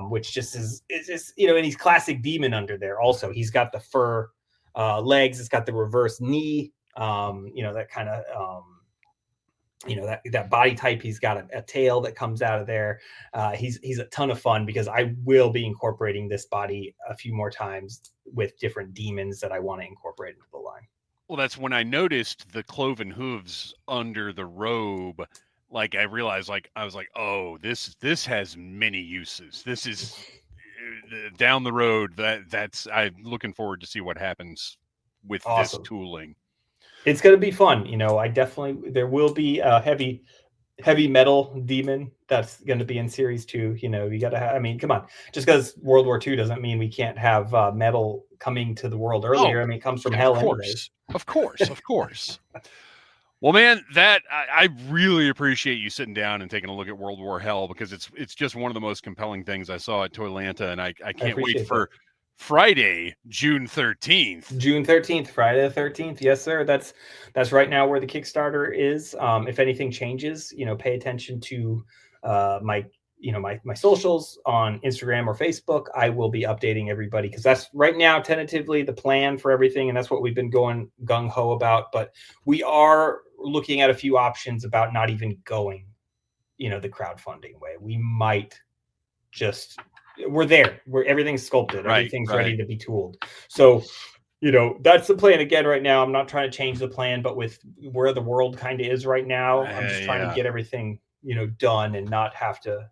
which just is just and he's classic demon under there. Also, he's got the fur legs. It's got the reverse knee. That kind of that body type. He's got a tail that comes out of there. He's a ton of fun because I will be incorporating this body a few more times with different demons that I want to incorporate into the line. Well, that's when I noticed the cloven hooves under the robe. Like I realized, I was like, oh, this has many uses. This is down the road. That's I'm looking forward to see what happens with this tooling. It's going to be fun. There will be a heavy metal demon that's going to be in series 2. You got to have, come on, just because World War II doesn't mean we can't have metal coming to the world earlier. It comes from hell anyways. Of course. Well, man, that I really appreciate you sitting down and taking a look at World War Hell, because it's just one of the most compelling things I saw at Toylanta, and I can't wait for Friday, June 13th. June 13th, Friday the 13th. Yes, sir. That's right now where the Kickstarter is. If anything changes, pay attention to my socials on Instagram or Facebook. I will be updating everybody because that's right now tentatively the plan for everything, and that's what we've been going gung-ho about. But we are looking at a few options about not even going, the crowdfunding way. We might just we're there. Everything's sculpted. Everything's ready to be tooled. So, that's the plan again right now. I'm not trying to change the plan, but with where the world kind of is right now, I'm just trying to get everything, done and not have to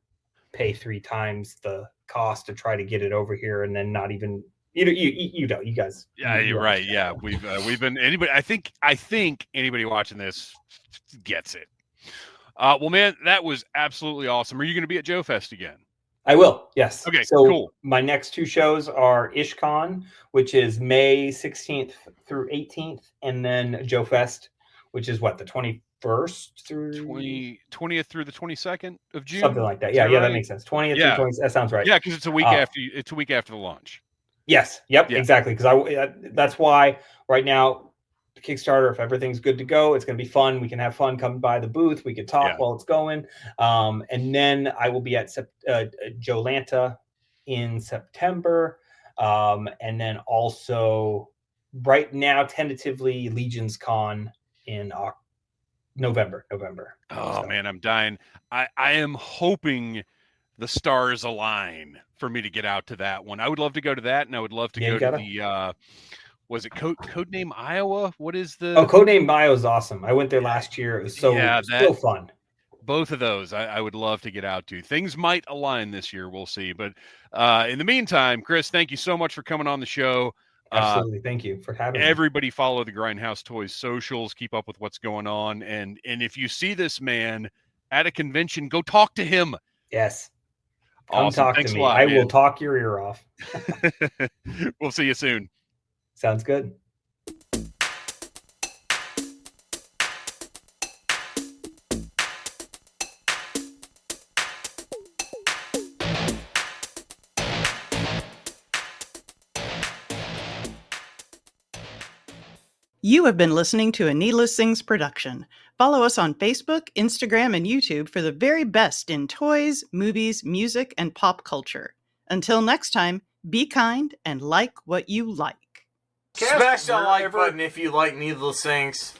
pay 3 times the cost to try to get it over here and then not even, you guys. Yeah, you're right. Yeah, we've been anybody. I think anybody watching this gets it. Well, man, that was absolutely awesome. Are you going to be at Joe Fest again? I will, yes. Okay, so cool. My next 2 shows are IshCon, which is May 16th through 18th, and then Joe Fest, which is what, the 21st through 20th through the 22nd of June, something like that. Yeah, that makes sense. 20th through 20th. That sounds right. Yeah, because it's a week after the launch. Yes. Yep. Yeah. Exactly. Because that's why right now, Kickstarter, if everything's good to go, it's going to be fun. We can have fun. Come by the booth. We can talk while it's going. And then I will be at Joelanta in September. And then also right now, tentatively Legion's Con in November. Oh, man, I'm dying. I am hoping the stars align for me to get out to that one. I would love to go to that, and I would love to go to the was it Codename Iowa? What is Oh, the? Codename Bio is awesome. I went there last year. It was Yeah, so fun. both of those I would love to get out to. Things might align this year. We'll see. But in the meantime, Chris, thank you so much for coming on the show. Absolutely. Thank you for having me. Everybody follow the Grindhouse Toys socials. Keep up with what's going on. And if you see this man at a convention, go talk to him. Yes. Come Awesome. talk Thanks to me. a lot, I man. will talk your ear off. We'll see you soon. Sounds good. You have been listening to a Needless Things production. Follow us on Facebook, Instagram, and YouTube for the very best in toys, movies, music, and pop culture. Until next time, be kind and like what you like. Smash that like button if you like Needless Things.